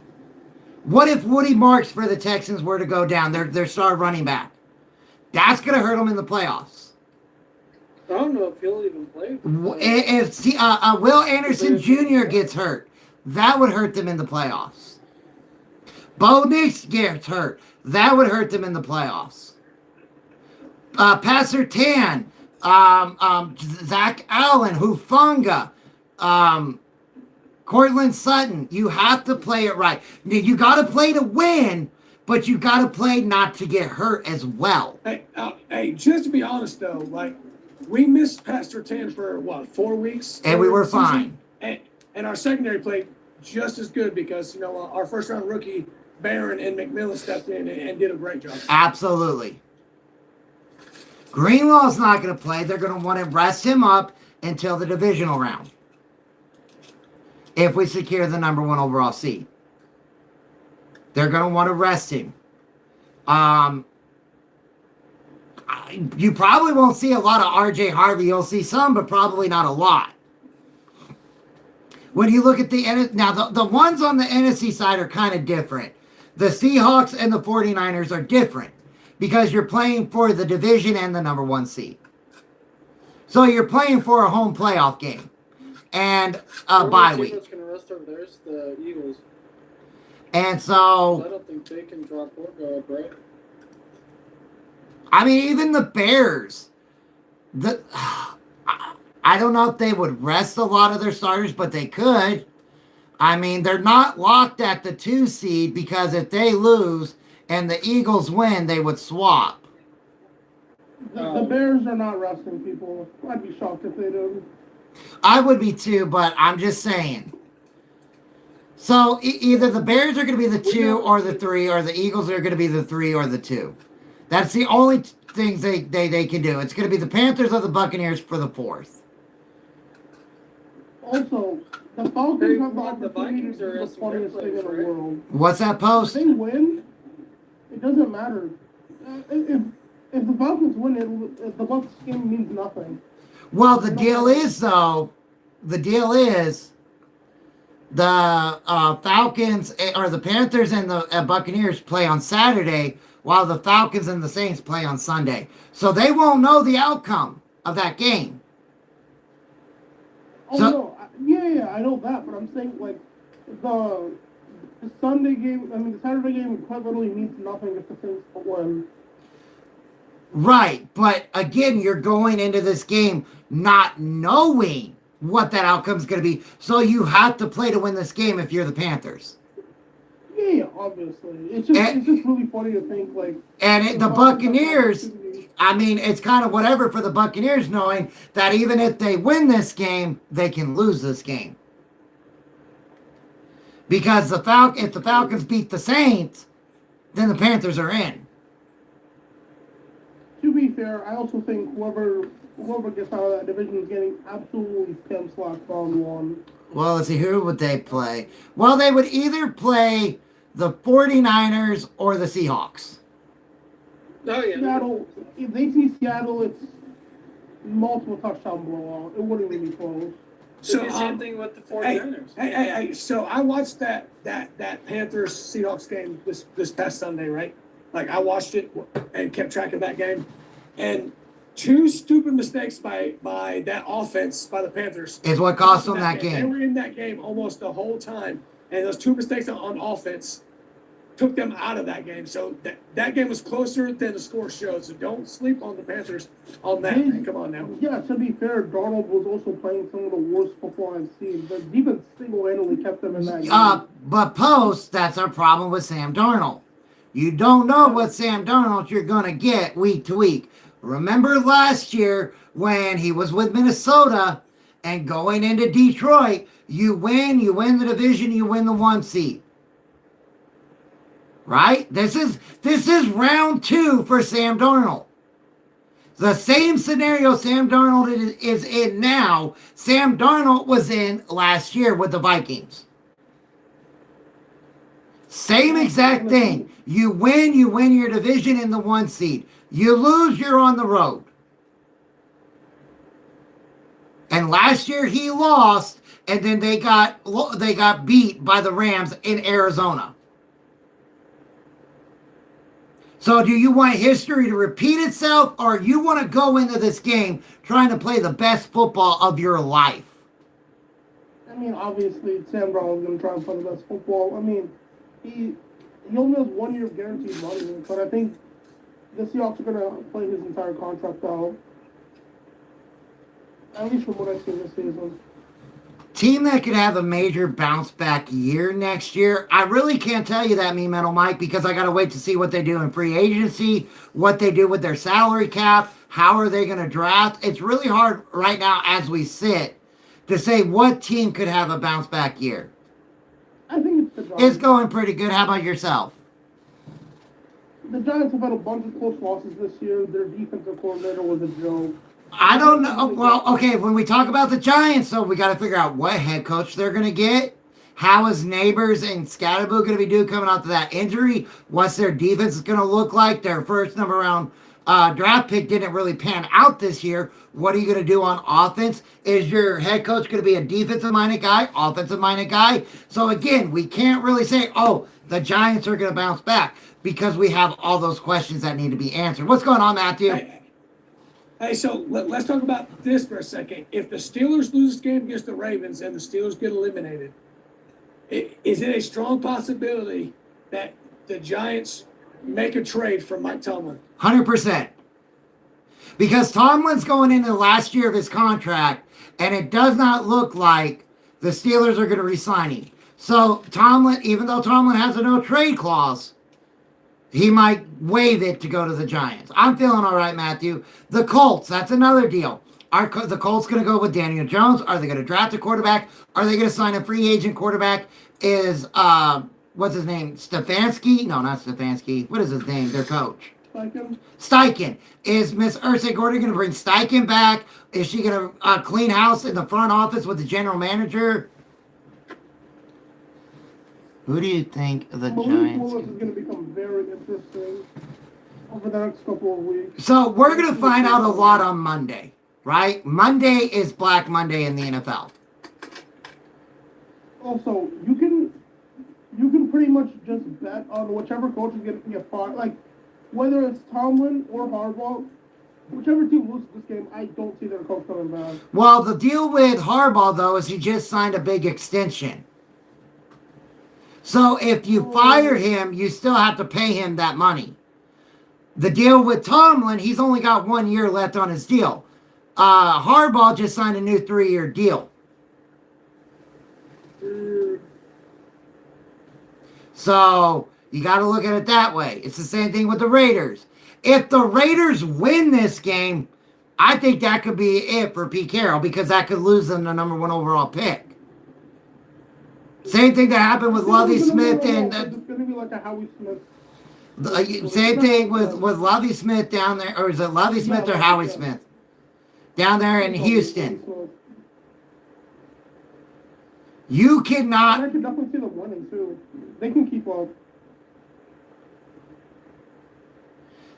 What if Woody Marks for the Texans were to go down, their star running back? That's going to hurt them in the playoffs. I don't know if he'll even play. If Will Anderson Jr. gets hurt, that would hurt them in the playoffs. Bo Nix gets hurt, that would hurt them in the playoffs. Passer Tan, Zach Allen, Hufanga, Cortland Sutton, you have to play it right. You got to play to win, but you got to play not to get hurt as well. Hey, just to be honest though, like we missed Pastor Tan for what 4 weeks, And we were fine. And our secondary played just as good because our first round rookie Barron and McMillan stepped in and did a great job. Absolutely. Greenlaw's not going to play. They're going to want to rest him up until the divisional round. If we secure the number 1 overall seed, they're going to want to rest him. You probably won't see a lot of RJ Harvey. You'll see some, but probably not a lot. When you look at the ones on the NFC side are kind of different. The Seahawks and the 49ers are different because you're playing for the division and the number 1 seed. So you're playing for a home playoff game and a bye week. Who's going to rest over there is the Eagles. And so I don't think they can drop or go up, right? I mean, even the Bears, I don't know if they would rest a lot of their starters, but they could. I mean, they're not locked at the 2 seed because if they lose and the Eagles win, they would swap. The Bears are not resting people. I'd be shocked if they did. I would be too, but I'm just saying. So either the Bears are going to be the 2 or the 3, or the Eagles are going to be the 3 or the 2. That's the only things they can do. It's going to be the Panthers or the Buccaneers for the 4th. Also, the Falcons have the opportunity Vikings to are do the resting funniest their thing in the players, right? world. What's that post? If they win, it doesn't matter. If the Falcons win, the Bucs game means nothing. Well, the deal is the Falcons or the Panthers and the Buccaneers play on Saturday, while the Falcons and the Saints play on Sunday. So they won't know the outcome of that game. Oh, no. Yeah, I know that, but I'm saying, like, the Sunday game, the Saturday game quite literally means nothing if the Saints win. Right, but again, you're going into this game not knowing what that outcome is going to be. So you have to play to win this game if you're the Panthers. Yeah, obviously. It's just really funny to think, like... And the Buccaneers, I mean, it's kind of whatever for the Buccaneers, knowing that even if they win this game, they can lose this game. Because if the Falcons beat the Saints, then the Panthers are in. To be fair, I also think whoever gets out of that division is getting absolutely pimp slapped round 1. Well, let's see, who would they play? Well, they would either play the 49ers or the Seahawks. Oh, yeah. Seattle, if they see Seattle, it's multiple touchdown blowout. It wouldn't even be close. So same thing with the 49ers. Hey, so I watched that Panthers Seahawks game this past Sunday, right? Like I watched it and kept track of that game, and 2 stupid mistakes by that offense by the Panthers Is what cost them that They game. were in that game almost the whole time, and those 2 mistakes on offense took them out of that game. So that game was closer than the score showed. So don't sleep on the Panthers on that. Come on now. Yeah, to be fair, Darnold was also playing some of the worst football I've seen. The defense single-handedly kept them in that game. But post, that's our problem with Sam Darnold. You don't know what Sam Darnold you're going to get week to week. Remember last year when he was with Minnesota and going into Detroit, you win the division, you win the 1 seed. Right? This is round 2 for Sam Darnold. The same scenario Sam Darnold is in now, Sam Darnold was in last year with the Vikings. Same exact thing. You win your division in the 1 seed. You lose, you're on the road. And last year he lost, and then they got beat by the Rams in Arizona. So do you want history to repeat itself, or you want to go into this game trying to play the best football of your life? I mean, obviously, Sam Brown's going to try and play the best football. I mean, he only has 1 year of guaranteed money, but I think the Seahawks are going to play his entire contract out. At least from what I've seen this season. Team that could have a major bounce back year next year. I really can't tell you that, Me Mental Mike, because I got to wait to see what they do in free agency, what they do with their salary cap, how are they going to draft. It's really hard right now as we sit to say what team could have a bounce back year. I think it's the Giants. It's going pretty good. How about yourself? The Giants have had a bunch of close losses this year. Their defensive coordinator was a joke. I don't know. Well, okay, when we talk about the Giants, so we got to figure out what head coach they're going to get. How is Neighbors and Scatterboo going to be doing coming out to that injury? What's their defense going to look like? Their first number round draft pick didn't really pan out this year. What are you going to do on offense? Is your head coach going to be a defensive-minded guy, offensive-minded guy? So, again, we can't really say, oh, the Giants are going to bounce back because we have all those questions that need to be answered. What's going on, Matthew? Hey, so let's talk about this for a second. If the Steelers lose this game against the Ravens and the Steelers get eliminated, is it a strong possibility that the Giants make a trade for Mike Tomlin? 100%. Because Tomlin's going into the last year of his contract, and it does not look like the Steelers are going to re-sign him. So Tomlin, even though Tomlin has a no trade clause, he might waive it to go to the Giants. I'm feeling all right, Matthew. The Colts, that's another deal. Are the Colts going to go with Daniel Jones? Are they going to draft a quarterback? Are they going to sign a free agent quarterback? Is, what's his name? Stefanski? No, not Stefanski. What is his name? Their coach. Steichen. Is Miss Ursula Gordon going to bring Steichen back? Is she going to clean house in the front office with the general manager? Who do you think the Malik Giants? Willis is going to become very interesting over the next couple of weeks. So we're going to find out a lot on Monday, right? Monday is Black Monday in the NFL. Also, you can pretty much just bet on whichever coach is going to get fired. Like, whether it's Tomlin or Harbaugh, whichever team loses this game, I don't see their coach coming back. Well, the deal with Harbaugh, though, is he just signed a big extension. So if you fire him, you still have to pay him that money. The deal with Tomlin, he's only got 1 year left on his deal. Harbaugh just signed a new 3-year deal. So you got to look at it that way. It's the same thing with the Raiders. If the Raiders win this game, I think that could be it for Pete Carroll because that could lose them the number 1 overall pick. Same thing that happened with Lovie Smith and It's going to be like a Howie Smith. same thing with Lovie Smith down there, or is it Lovie Smith or Howie Smith? Down there in Houston. You I cannot. can definitely see them winning, too. They can keep up.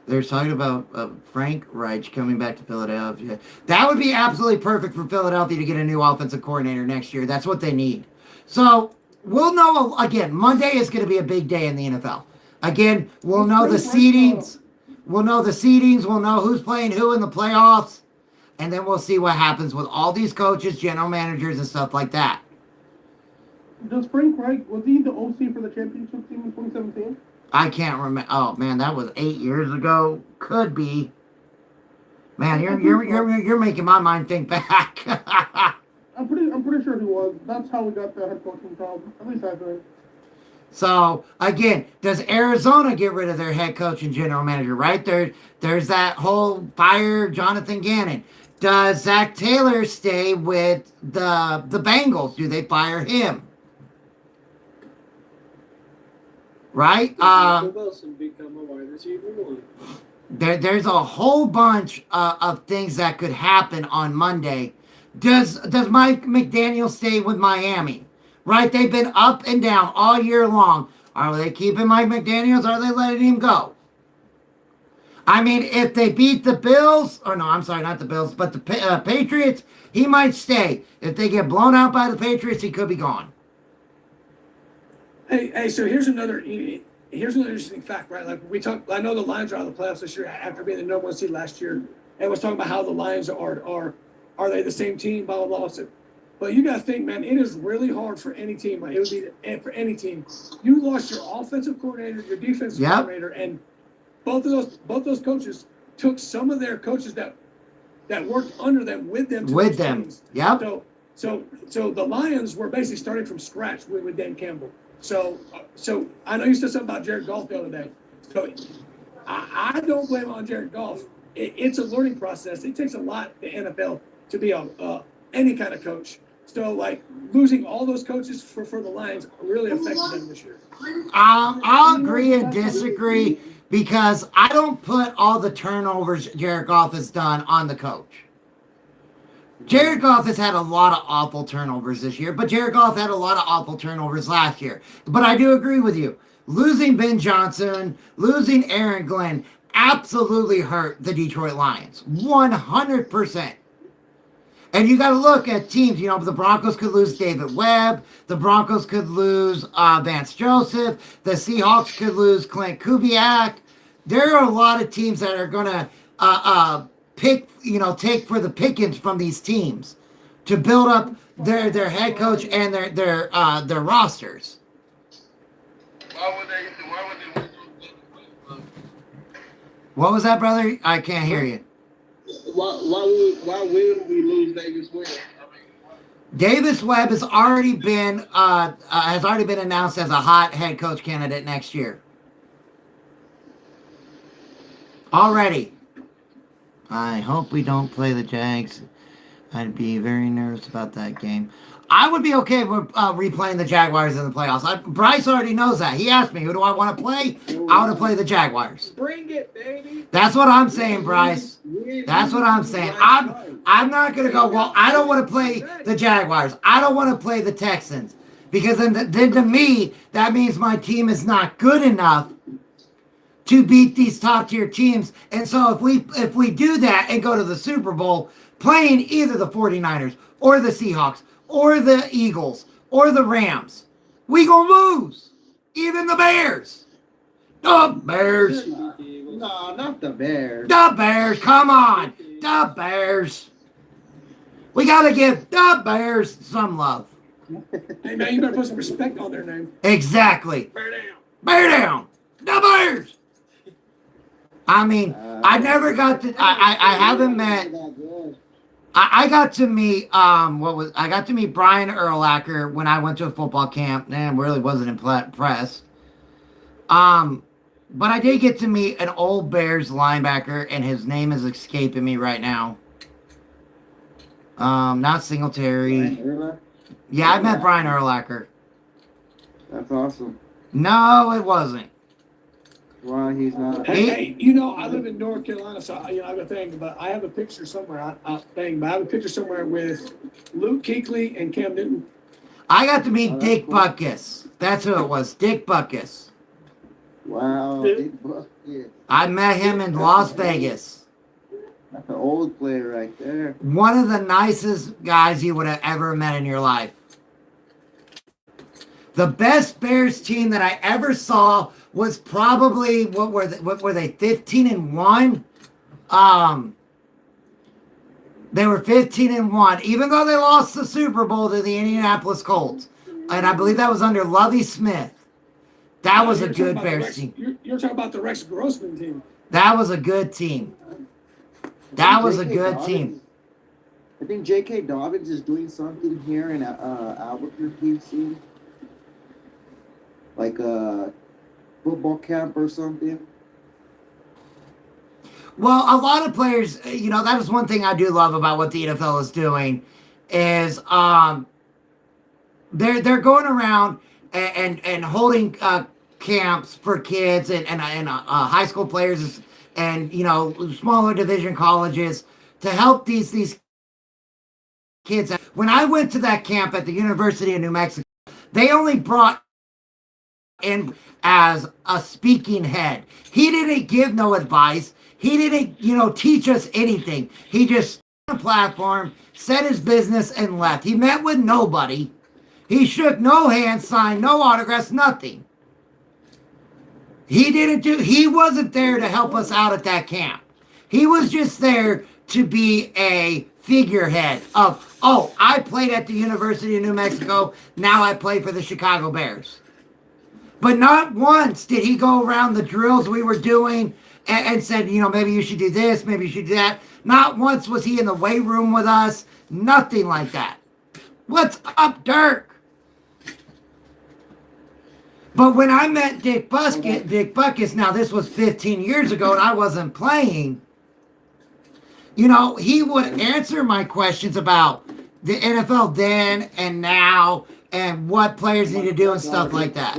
They're talking about Frank Reich coming back to Philadelphia. That would be absolutely perfect for Philadelphia to get a new offensive coordinator next year. That's what they need. So we'll know, again, Monday is going to be a big day in the NFL. Again, we'll know the seedings. We'll know the seedings. We'll know who's playing who in the playoffs. And then we'll see what happens with all these coaches, general managers, and stuff like that. Does Frank Reich, was he the OC for the championship team in 2017? I can't remember. Oh, man, that was 8 years ago. Could be. Man, you're making my mind think back. I'm pretty sure he was. That's how we got the head coaching job. At least I think. So, again, does Arizona get rid of their head coach and general manager, right? There's that whole fire Jonathan Gannon. Does Zach Taylor stay with the Bengals? Do they fire him? Right? Wilson become a wide receiver one. There's a whole bunch of things that could happen on Monday. Does Mike McDaniel stay with Miami? Right? They've been up and down all year long. Are they keeping Mike McDaniels or are they letting him go? I mean, if they beat the Bills, or no, I'm sorry, not the Bills, but the Patriots, he might stay. If they get blown out by the Patriots, he could be gone. Hey, so here's another here's another interesting fact, right? Like I know the Lions are out of the playoffs this year after being the number 1 seed last year, and was talking about how the Lions are they the same team, blah blah blah. But you got to think, man, it is really hard for any team. Like it would be for any team. You lost your offensive coordinator, your defensive coordinator, and both of those coaches took some of their coaches that worked under them with them to those teams. Yep. So the Lions were basically starting from scratch with Dan Campbell. So I know you said something about Jared Goff the other day. So I don't blame on Jared Goff. It's a learning process. It takes a lot in the NFL to be any kind of coach. So like losing all those coaches for the Lions really affected them this year. I'll agree and disagree because I don't put all the turnovers Jared Goff has done on the coach. Jared Goff has had a lot of awful turnovers this year, but Jared Goff had a lot of awful turnovers last year. But I do agree with you. Losing Ben Johnson, losing Aaron Glenn absolutely hurt the Detroit Lions. 100%. And you got to look at teams. You know, the Broncos could lose David Webb. The Broncos could lose Vance Joseph. The Seahawks could lose Clint Kubiak. There are a lot of teams that are going to take for the pickings from these teams to build up their head coach and their rosters. Why would they? What was that, brother? I can't hear you. Why will we lose Davis Webb? Davis Webb has already been announced as a hot head coach candidate next year. Already. I hope we don't play the Jags. I'd be very nervous about that game. I would be okay with replaying the Jaguars in the playoffs. Bryce already knows that. He asked me, who do I want to play? I want to play the Jaguars. Bring it, baby. That's what I'm saying, Bryce. That's what I'm saying. I'm not going to go, well, I don't want to play the Jaguars. I don't want to play the Texans. Because then to me, that means my team is not good enough to beat these top tier teams. And so if we do that and go to the Super Bowl playing either the 49ers or the Seahawks or the Eagles or the Rams, we gonna lose. Even the Bears. The Bears. No, not the Bears. The Bears. Come on. The Bears. We got to give the Bears some love. Hey, man, you better put some respect on their name. Exactly. Bear down. Bear down. The Bears. I mean, I never got to. I haven't met. I got to meet I got to meet Brian Urlacher when I went to a football camp. Man, really wasn't impressed. But I did get to meet an old Bears linebacker, and his name is escaping me right now. Not Singletary. Yeah, I met Brian Urlacher. That's awesome. No, it wasn't. Why he's not? Hey, you know, I live in North Carolina, so I have a thing, but I have a picture somewhere. I have a picture somewhere with Luke Kuechly and Cam Newton. I got to meet Dick Butkus. That's who it was, Dick Butkus. Wow, Big Buck, yeah. I met him in Las Vegas. That's an old player right there. One of the nicest guys you would have ever met in your life. The best Bears team that I ever saw was probably what were they 15-1? They were 15-1, even though they lost the Super Bowl to the Indianapolis Colts. And I believe that was under Lovie Smith. That was a good Bears team. You're talking about the Rex Grossman team. That was a good team. That was a good team. I think J.K. Dobbins is doing something here in Albuquerque soon. Like a football camp or something. Well, a lot of players, that is one thing I do love about what the NFL is doing is they're going around and holding camps for kids and high school players and smaller division colleges to help these kids. When I went to that camp at the University of New Mexico, they only brought in as a speaking head. He didn't give no advice. He didn't, teach us anything. He just on a platform, said his business, and left. He met with nobody. He shook no hands, signed no autographs, nothing. He wasn't there to help us out at that camp. He was just there to be a figurehead of, oh, I played at the University of New Mexico. Now I play for the Chicago Bears. But not once did he go around the drills we were doing and said, maybe you should do this, maybe you should do that. Not once was he in the weight room with us. Nothing like that. What's up, Dirk? But when I met Dick Buckus, now this was 15 years ago and I wasn't playing, he would answer my questions about the NFL then and now and what players need to do and stuff like that.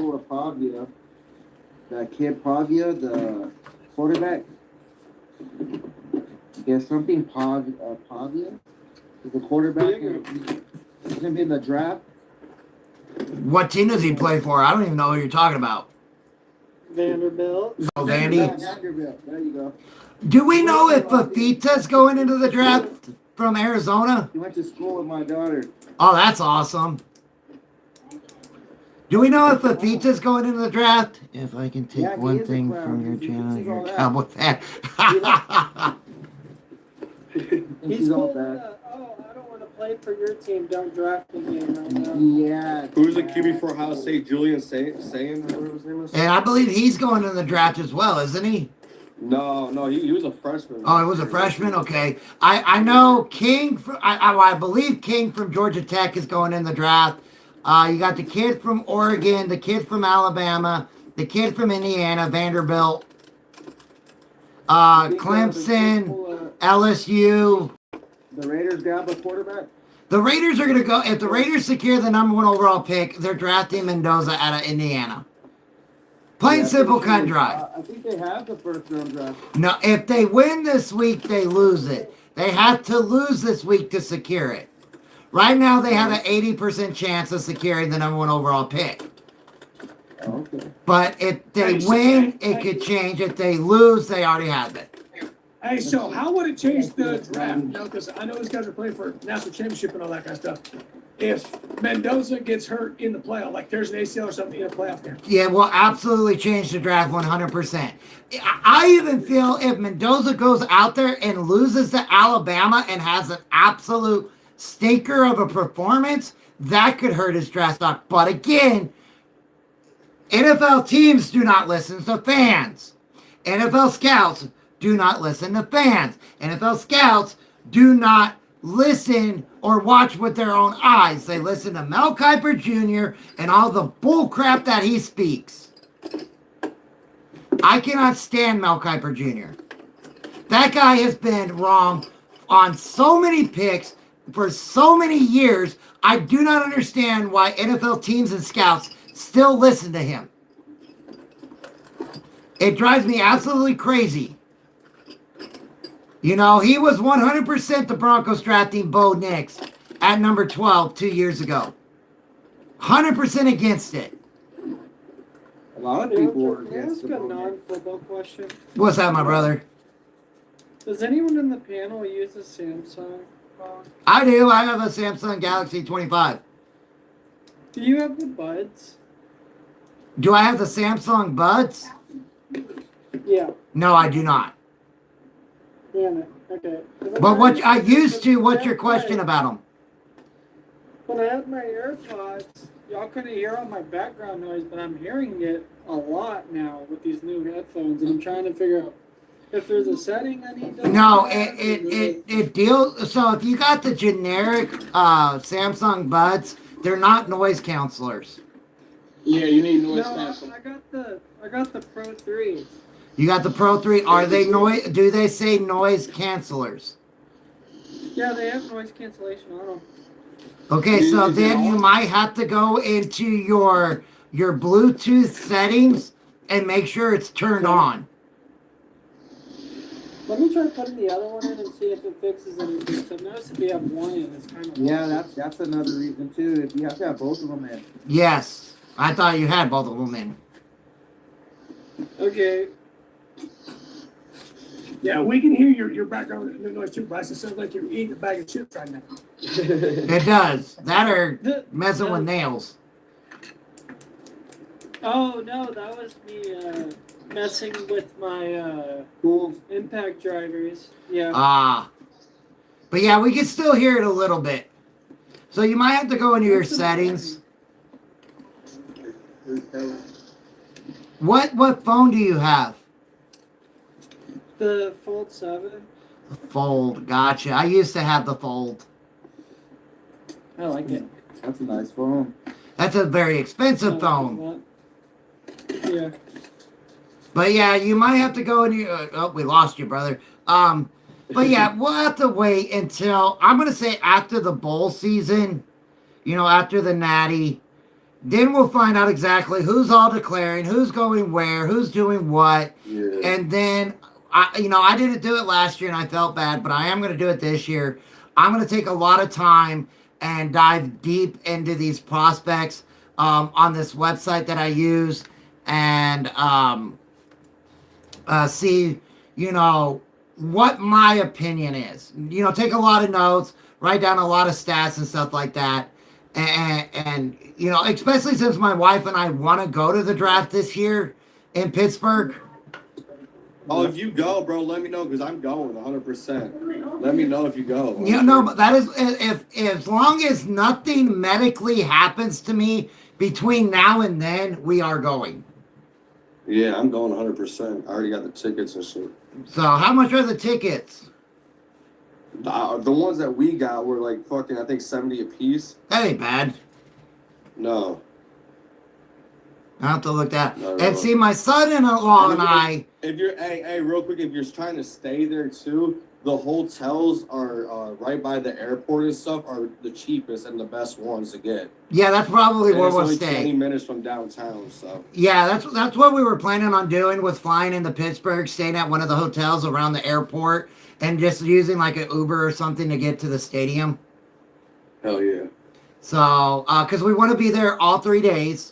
That kid Pavia, the quarterback. There's something Pavia. The quarterback. He's gonna be in the draft. What team does he play for? I don't even know what you're talking about. Vanderbilt. Oh, Vandy. Vanderbilt. There you go. Do we know if Fafita's going into the draft from Arizona? He went to school with my daughter. Oh, that's awesome. Do we know if Fafita's going into the draft? If I can take one thing from your channel, you're a Cowboy fan. He's cool. I don't want to play for your team. Don't draft me right now. Yeah. Who's the QB for Ohio State? Julian Saying, whatever his name is? And I believe he's going in the draft as well, isn't he? No, he was a freshman. Oh, he was a freshman? Okay. I know King, I believe King from Georgia Tech is going in the draft. You got the kid from Oregon, the kid from Alabama, the kid from Indiana, Vanderbilt, Clemson, LSU. The Raiders grab a quarterback? The Raiders are going to go, if the Raiders secure the number 1 overall pick, they're drafting Mendoza out of Indiana. Plain simple, cut and dry. I think they have the first round draft. No, if they win this week, they lose it. They have to lose this week to secure it. Right now, they have an 80% chance of securing the number 1 overall pick. Okay. But if they win, it could change. If they lose, they already have it. Hey, so how would it change the draft? Because I know these guys are playing for national championship and all that kind of stuff. If Mendoza gets hurt in the playoff, like there's an ACL or something in a playoff game. Yeah, we'll absolutely change the draft 100%. I even feel if Mendoza goes out there and loses to Alabama and has an absolute stinker of a performance, that could hurt his draft stock. But again, NFL teams do not listen to fans. NFL scouts do not listen to fans. NFL scouts do not listen or watch with their own eyes. They listen to Mel Kiper Jr. and all the bull crap that he speaks. I cannot stand Mel Kiper Jr. That guy has been wrong on so many picks for so many years. I do not understand why NFL teams and scouts still listen to him. It drives me absolutely crazy. He was 100% the Broncos drafting Bo Nix at number 12 2 years ago. 100% against it. A lot of people were Can I against ask a it. non-football question? What's that, my brother? Does anyone in the panel use a Samsung phone? I do. I have a Samsung Galaxy 25. Do you have the buds? Do I have the Samsung Buds? Yeah. No, I do not. Damn it. Okay. But what I used to, what's your question about them? When I had my AirPods, y'all couldn't hear all my background noise, but I'm hearing it a lot now with these new headphones, and I'm trying to figure out if there's a setting I need to. No, it deals. So if you got the generic Samsung Buds, they're not noise counselors. Yeah, you need noise No, cancel. I got the Pro 3s. You got the Pro 3. Are they noise? Do they say noise cancelers? Yeah, they have noise cancellation on them. Okay, so then you might have to go into your Bluetooth settings and make sure it's turned on. Let me try putting the other one in and see if it fixes anything. So I've noticed if you have one in, it's kind of Yeah, that's another reason too. If you have to have both of them in. Yes, I thought you had both of them in. Okay. Yeah, we can hear your background noise too, Bryce. It sounds like you're eating a bag of chips right now. It does. That or messing with nails. Oh no, that was me messing with my Tools. impact drivers. Yeah. But yeah, we can still hear it a little bit. So you might have to go into your settings. What phone do you have? The Fold 7. The Fold. Gotcha. I used to have the Fold. I like it. That's a nice phone. That's a very expensive phone. Yeah. But yeah, you might have to go into your, oh, we lost you, brother. But yeah, we'll have to wait until, I'm going to say after the bowl season, you know, after the Natty. Then we'll find out exactly who's all declaring, who's going where, who's doing what. Yeah. And then, I didn't do it last year and I felt bad, but I am going to do it this year. I'm going to take a lot of time and dive deep into these prospects on this website that I use and see, what my opinion is. Take a lot of notes, write down a lot of stats and stuff like that. And especially since my wife and I want to go to the draft this year in Pittsburgh. Oh, if you go, bro, let me know because I'm going 100%. Let me know if you go. But that is if as long as nothing medically happens to me between now and then, we are going. Yeah, I'm going 100%. I already got the tickets and shit. So how much are the tickets? The ones that we got were like fucking, I think 70 a piece. That ain't bad. No. I have to look that. No, And see, my son-in-law and I. If you're, hey, real quick, if you're trying to stay there too, the hotels are right by the airport and stuff are the cheapest and the best ones to get. Yeah, that's probably And where it's we'll only stay. 20 minutes from downtown, so. Yeah, that's what we were planning on doing, was flying into Pittsburgh, staying at one of the hotels around the airport, and just using like an Uber or something to get to the stadium. Hell yeah. So, because we want to be there all 3 days.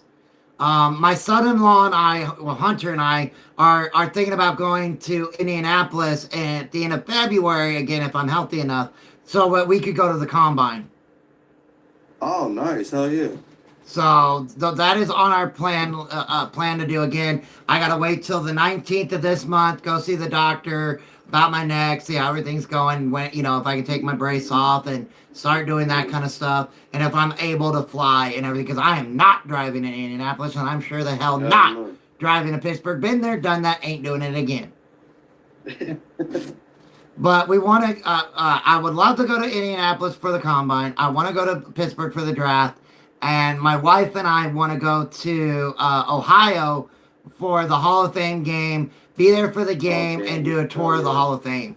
My son-in-law and I, well, Hunter and I, are thinking about going to Indianapolis at the end of February, again, if I'm healthy enough, so that we could go to the Combine. Oh, nice. Hell yeah. So that is on our plan to do again. I got to wait till the 19th of this month, go see the doctor about my neck, see how everything's going, when, if I can take my brace off and start doing that kind of stuff, and if I'm able to fly and everything, because I am not driving in Indianapolis, and I'm sure the hell not driving to Pittsburgh. Been there, done that, ain't doing it again. But we want to, I would love to go to Indianapolis for the Combine. I want to go to Pittsburgh for the draft. And my wife and I want to go to Ohio for the Hall of Fame game, be there for the game, and do a tour of the Hall of Fame.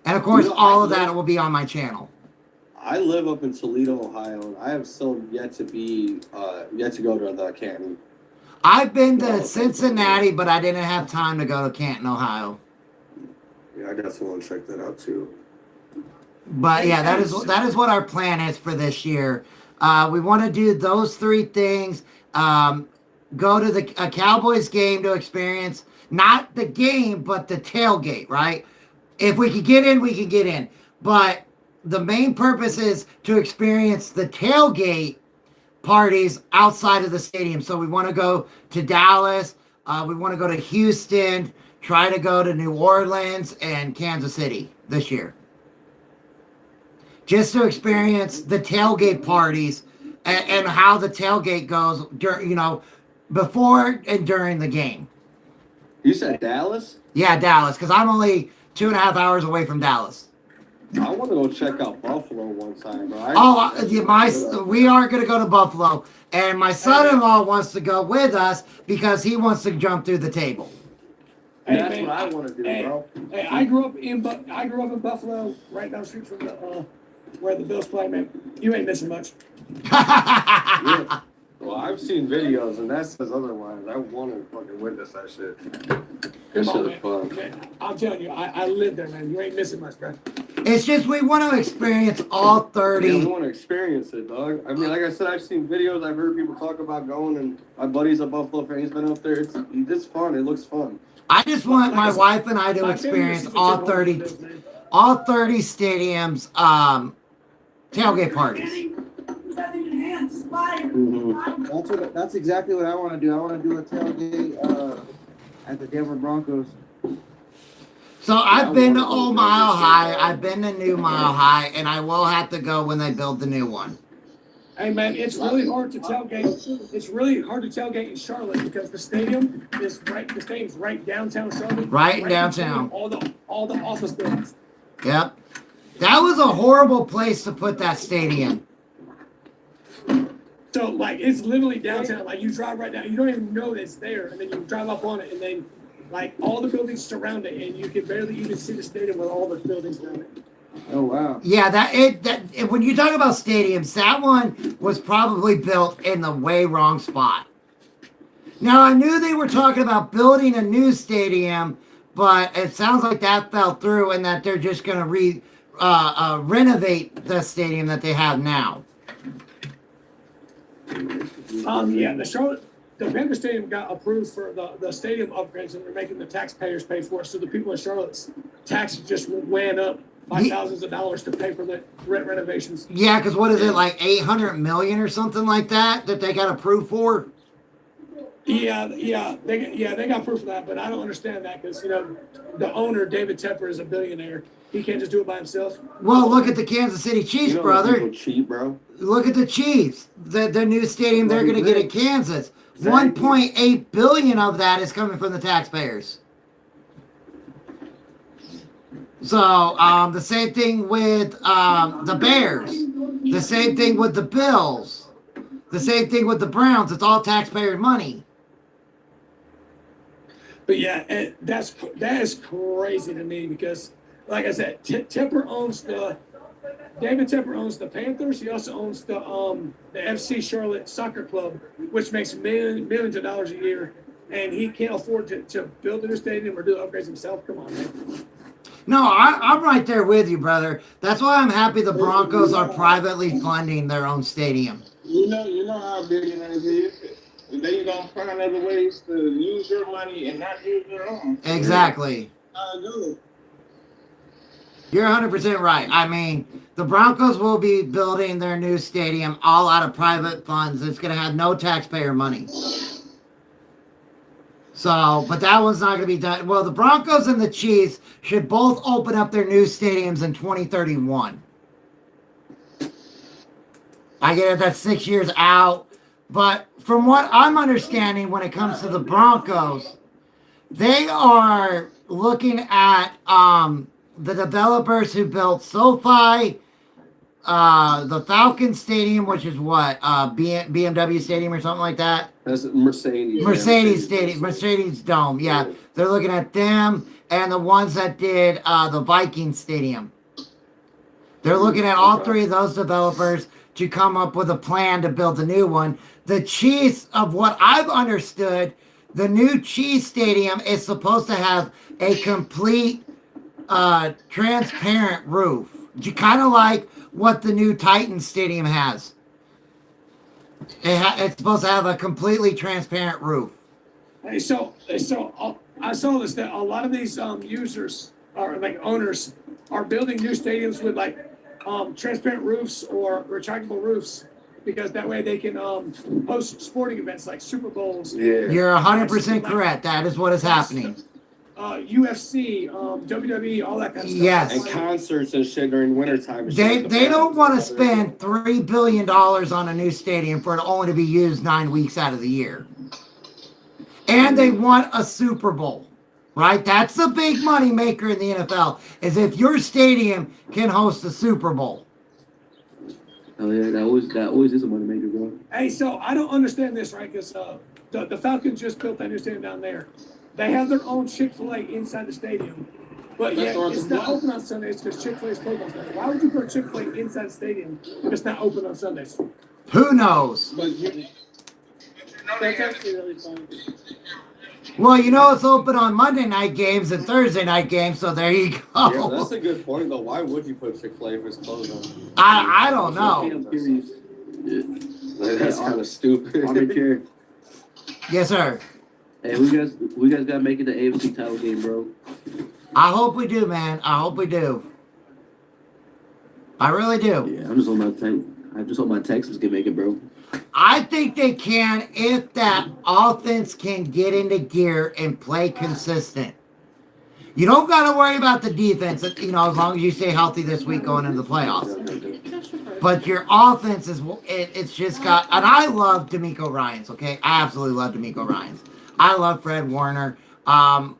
And of course, all of that will be on my channel. I live up in Toledo, Ohio, and I have still yet to go to the Canton. I've been to Cincinnati, but I didn't have time to go to Canton, Ohio. Yeah, I definitely want to check that out too. But yeah, that is what our plan is for this year. We want to do those 3 things. Go to a Cowboys game to experience not the game, but the tailgate, right? If we could get in, we can get in. But the main purpose is to experience the tailgate parties outside of the stadium. So we want to go to Dallas. We want to go to Houston, try to go to New Orleans and Kansas City this year. Just to experience the tailgate parties and how the tailgate goes, before and during the game. You said Dallas? Yeah, Dallas, because I'm only 2.5 hours away from Dallas. I want to go check out Buffalo one time, bro. We are going to go to Buffalo, and my son-in-law wants to go with us because he wants to jump through the table. Hey, that's what I want to do, bro. Hey, I grew up in Buffalo, right down the street from where the Bills play, man. You ain't missing much. Yeah. Well, I've seen videos, and that says otherwise. I want to fucking witness that shit. That shit is fun. Okay. I'm telling you, I live there, man. You ain't missing much, bro. It's just we want to experience all 30. Yeah, we want to experience it, dog. I mean, like I said, I've seen videos. I've heard people talk about going, and my buddy's a Buffalo fan. He's been up there. It's fun. It looks fun. I just want my wife and I to experience all 30 stadiums tailgate parties. That's exactly what I want to do. I want to do a tailgate at the Denver Broncos. So I've been to Old Mile High, I've been to New Mile High, and I will have to go when they build the new one. Hey man, it's really hard to tailgate. It's really hard to tailgate in Charlotte because the stadium is right. The stadium's right downtown Charlotte. Right downtown. between all the office buildings. Yep. That was a horrible place to put that stadium. So like it's literally downtown. Like you drive right down, you don't even know that it's there, and then you drive up on it, and then like all the buildings surround it, and you can barely even see the stadium with all the buildings around it. Oh wow. Yeah, when you talk about stadiums, that one was probably built in the way wrong spot. Now I knew they were talking about building a new stadium, but it sounds like that fell through, and that they're just going to renovate the stadium that they have now. Yeah, the Panther Stadium got approved for the stadium upgrades, and they're making the taxpayers pay for it. So the people in Charlotte's taxes just went up by thousands of dollars to pay for the renovations. Yeah, because what is it, like 800 million or something like that they got approved for? Yeah, they got proof of that, but I don't understand that because the owner David Tepper is a billionaire. He can't just do it by himself. Well, look at the Kansas City Chiefs, brother. Cheap, bro. Look at the Chiefs. The new stadium they're going to get in Kansas. Exactly. 1.8 billion of that is coming from the taxpayers. So the same thing with the Bears. The same thing with the Bills. The same thing with the Browns. It's all taxpayer money. But yeah, that is crazy to me because, like I said, David Tepper owns the Panthers. He also owns the FC Charlotte Soccer Club, which makes millions of dollars a year, and he can't afford to build a new stadium or do upgrades himself. Come on, man. No, I'm right there with you, brother. That's why I'm happy the Broncos are privately funding their own stadium. You know how billionaires is. They gonna find other ways to use your money and not use their own. Exactly. I know. You're 100% right. I mean, the Broncos will be building their new stadium all out of private funds. It's going to have no taxpayer money. So, but that one's not going to be done. Well, the Broncos and the Chiefs should both open up their new stadiums in 2031. I get it, that's 6 years out. But from what I'm understanding when it comes to the Broncos, they are looking at the developers who built SoFi, the Falcon Stadium, which is what, BMW Stadium or something like that? That's Mercedes. Mercedes Stadium, Mercedes Dome, yeah. They're looking at them and the ones that did the Viking Stadium. They're looking at all three of those developers to come up with a plan to build a new one. The Chiefs, of what I've understood, the new Chiefs Stadium is supposed to have a complete transparent roof. Kind of like what the new Titans Stadium has. It's supposed to have a completely transparent roof. Hey, so I saw this that a lot of these users or like owners are building new stadiums with like transparent roofs or retractable roofs because that way they can host sporting events like Super Bowls. Yeah. You're 100% correct. That is what is happening. UFC, WWE, all that kind of stuff. Yes. And concerts and shit during wintertime. They don't want to spend $3 billion on a new stadium for it only to be used 9 weeks out of the year. And they want a Super Bowl, right? That's the big money maker in the NFL, is if your stadium can host a Super Bowl. Oh yeah, that always is a money maker, bro. Hey, so I don't understand this, right? Because the Falcons just built that new stadium down there. They have their own Chick-fil-A inside the stadium, but yet it's not open on Sundays because Chick-fil-A is closed on Sundays. Why would you put Chick-fil-A inside the stadium if it's not open on Sundays? Who knows? But you That's actually really funny. Well, you know it's open on Monday night games and Thursday night games, so there you Yeah, go. that's a good point though. Why would you put Chick-fil-A if it's closed on? I don't Okay, know. I'm curious. Like, that's kind of stupid. ARMCHAIR. Yes, sir. Hey, we guys gotta make it the AFC title game, bro. I hope we do, man. I hope we do. I really do. Yeah, I'm just on that tank. I just hope my Texans can make it, bro. I think they can if that offense can get into gear and play consistent. You don't got to worry about the defense, as long as you stay healthy this week going into the playoffs. But your offense it's just got, and I love D'Amico Ryans, okay? I absolutely love D'Amico Ryans. I love Fred Warner. Not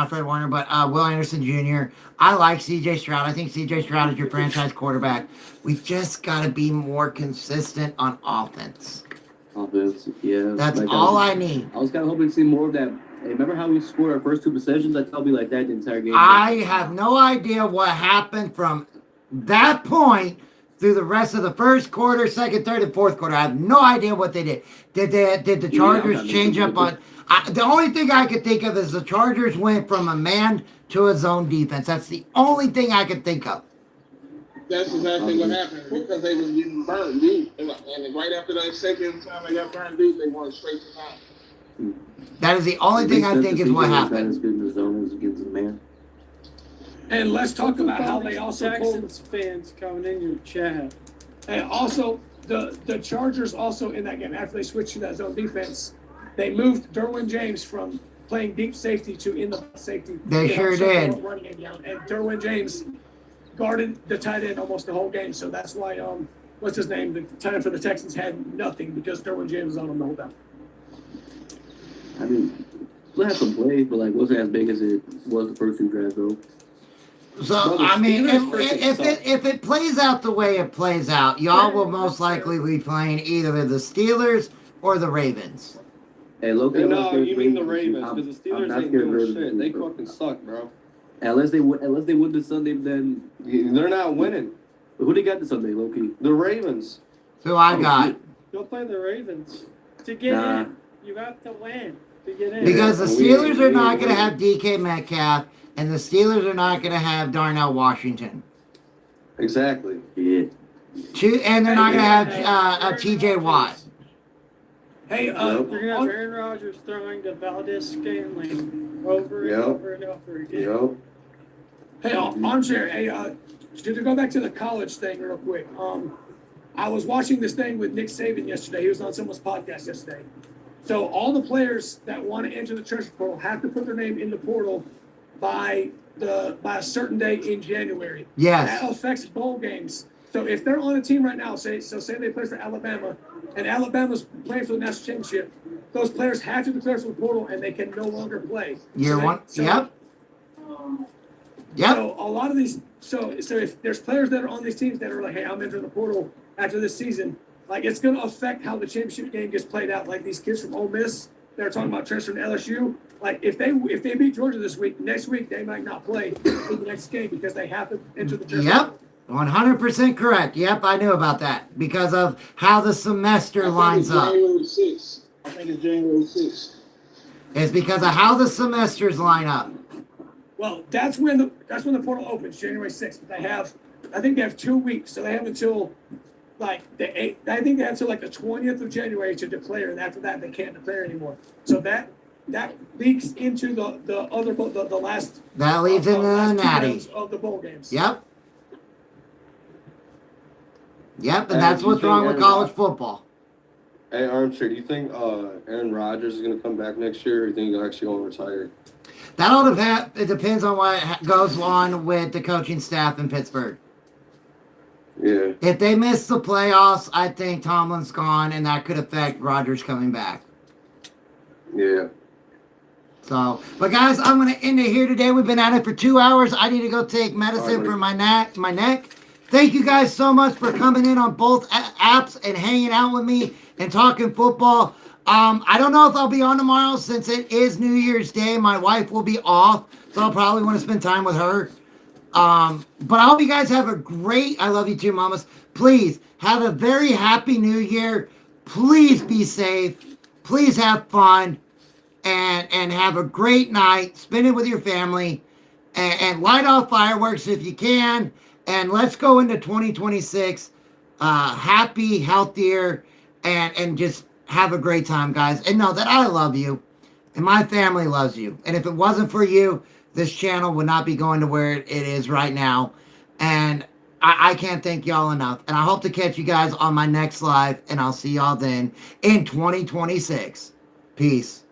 Fred Warner, but Will Anderson Jr. I like CJ Stroud. I think CJ Stroud is your franchise quarterback. We've just got to be more consistent on offense. Offense, yeah. That's all I need. I was kind of hoping to see more of that. Hey, remember how we scored our first 2 possessions? I felt like that the entire game. I have no idea what happened from that point through the rest of the first quarter, second, third, and fourth quarter. I have no idea what they did. Did the Chargers change up on? The only thing I could think of is the Chargers went from a man to a zone defense. That's the only thing I could think of. That's exactly what happened because they were getting burned deep, and right after that second time they got burned deep, they went straight to time. That is the only thing I think is what happened. As good in the zone as against the man. And let's talk about how they also pulled. Texans fans coming in your chat. And also, the Chargers also in that game, after they switched to that zone defense, they moved Derwin James from playing deep safety to in the safety. They sure did. Running game down. And Derwin James guarded the tight end almost the whole game. So that's why, what's his name? The tight end for the Texans had nothing because Derwin James was on him the whole time. I mean, we'll have some plays, but wasn't as big as it was the first 2 drafts, though. So I mean, if it plays out the way it plays out, y'all will most likely be playing either the Steelers or the Ravens. Hey, Loki, no, you mean the Ravens because the Steelers ain't doing shit. They fucking suck, bro. Unless they win this Sunday, then they're not winning. But who they got this Sunday, Loki? The Ravens. Who I got? Go play the Ravens to get in. You have to win to get in. Because the Steelers are not going to have DK Metcalf, and the Steelers are not going to have Darnell Washington. Exactly. Yeah. And they're not going to have TJ Watt. Hey, you're gonna have Aaron Rodgers throwing to Valdez Scantling over and over and over again. Hey, Armchair. Hey, to go back to the college thing real quick. I was watching this thing with Nick Saban yesterday. He was on someone's podcast yesterday. So all the players that want to enter the transfer portal have to put their name in the portal by a certain day in January. Yes. That affects bowl games. So if they're on a team right now, say they play for Alabama, and Alabama's playing for the national championship, those players have to declare for the portal, and they can no longer play. Yep. Yep. So a lot of these, so if there's players that are on these teams that are like, hey, I'm entering the portal after this season, it's going to affect how the championship game gets played out. Like these kids from Ole Miss, they're talking about transferring to LSU. If they beat Georgia this week, next week they might not play in the next game because they have to enter the transfer portal. 100% correct. Yep, I knew about that because of how the semester lines up. January 6th. I think it's January 6th. It's because of how the semesters line up. Well, that's when the portal opens, January 6th. But I think they have 2 weeks, so they have until the 8th. I think they have until the 20th of January to declare, and after that they can't declare anymore. So that leaks into the last. That leads into the natty of the bowl games. Yep. Yep, and that's what's wrong with college football. Hey, Armchair, do you think Aaron Rodgers is going to come back next year, or do you think he's actually going to retire? That all it depends on what goes on with the coaching staff in Pittsburgh. Yeah. If they miss the playoffs, I think Tomlin's gone, and that could affect Rodgers coming back. Yeah. So, but guys, I'm going to end it here today. We've been at it for 2 hours. I need to go take medicine for my neck. Thank you guys so much for coming in on both apps and hanging out with me and talking football. I don't know if I'll be on tomorrow since it is New Year's Day. My wife will be off, so I'll probably want to spend time with her. But I hope you guys have I love you too, mamas. Please have a very happy New Year. Please be safe. Please have fun and have a great night. Spend it with your family and light off fireworks if you can. And let's go into 2026 happy, healthier, and just have a great time, guys. And know that I love you, and my family loves you. And if it wasn't for you, this channel would not be going to where it is right now. And I can't thank y'all enough. And I hope to catch you guys on my next live. And I'll see y'all then in 2026. Peace.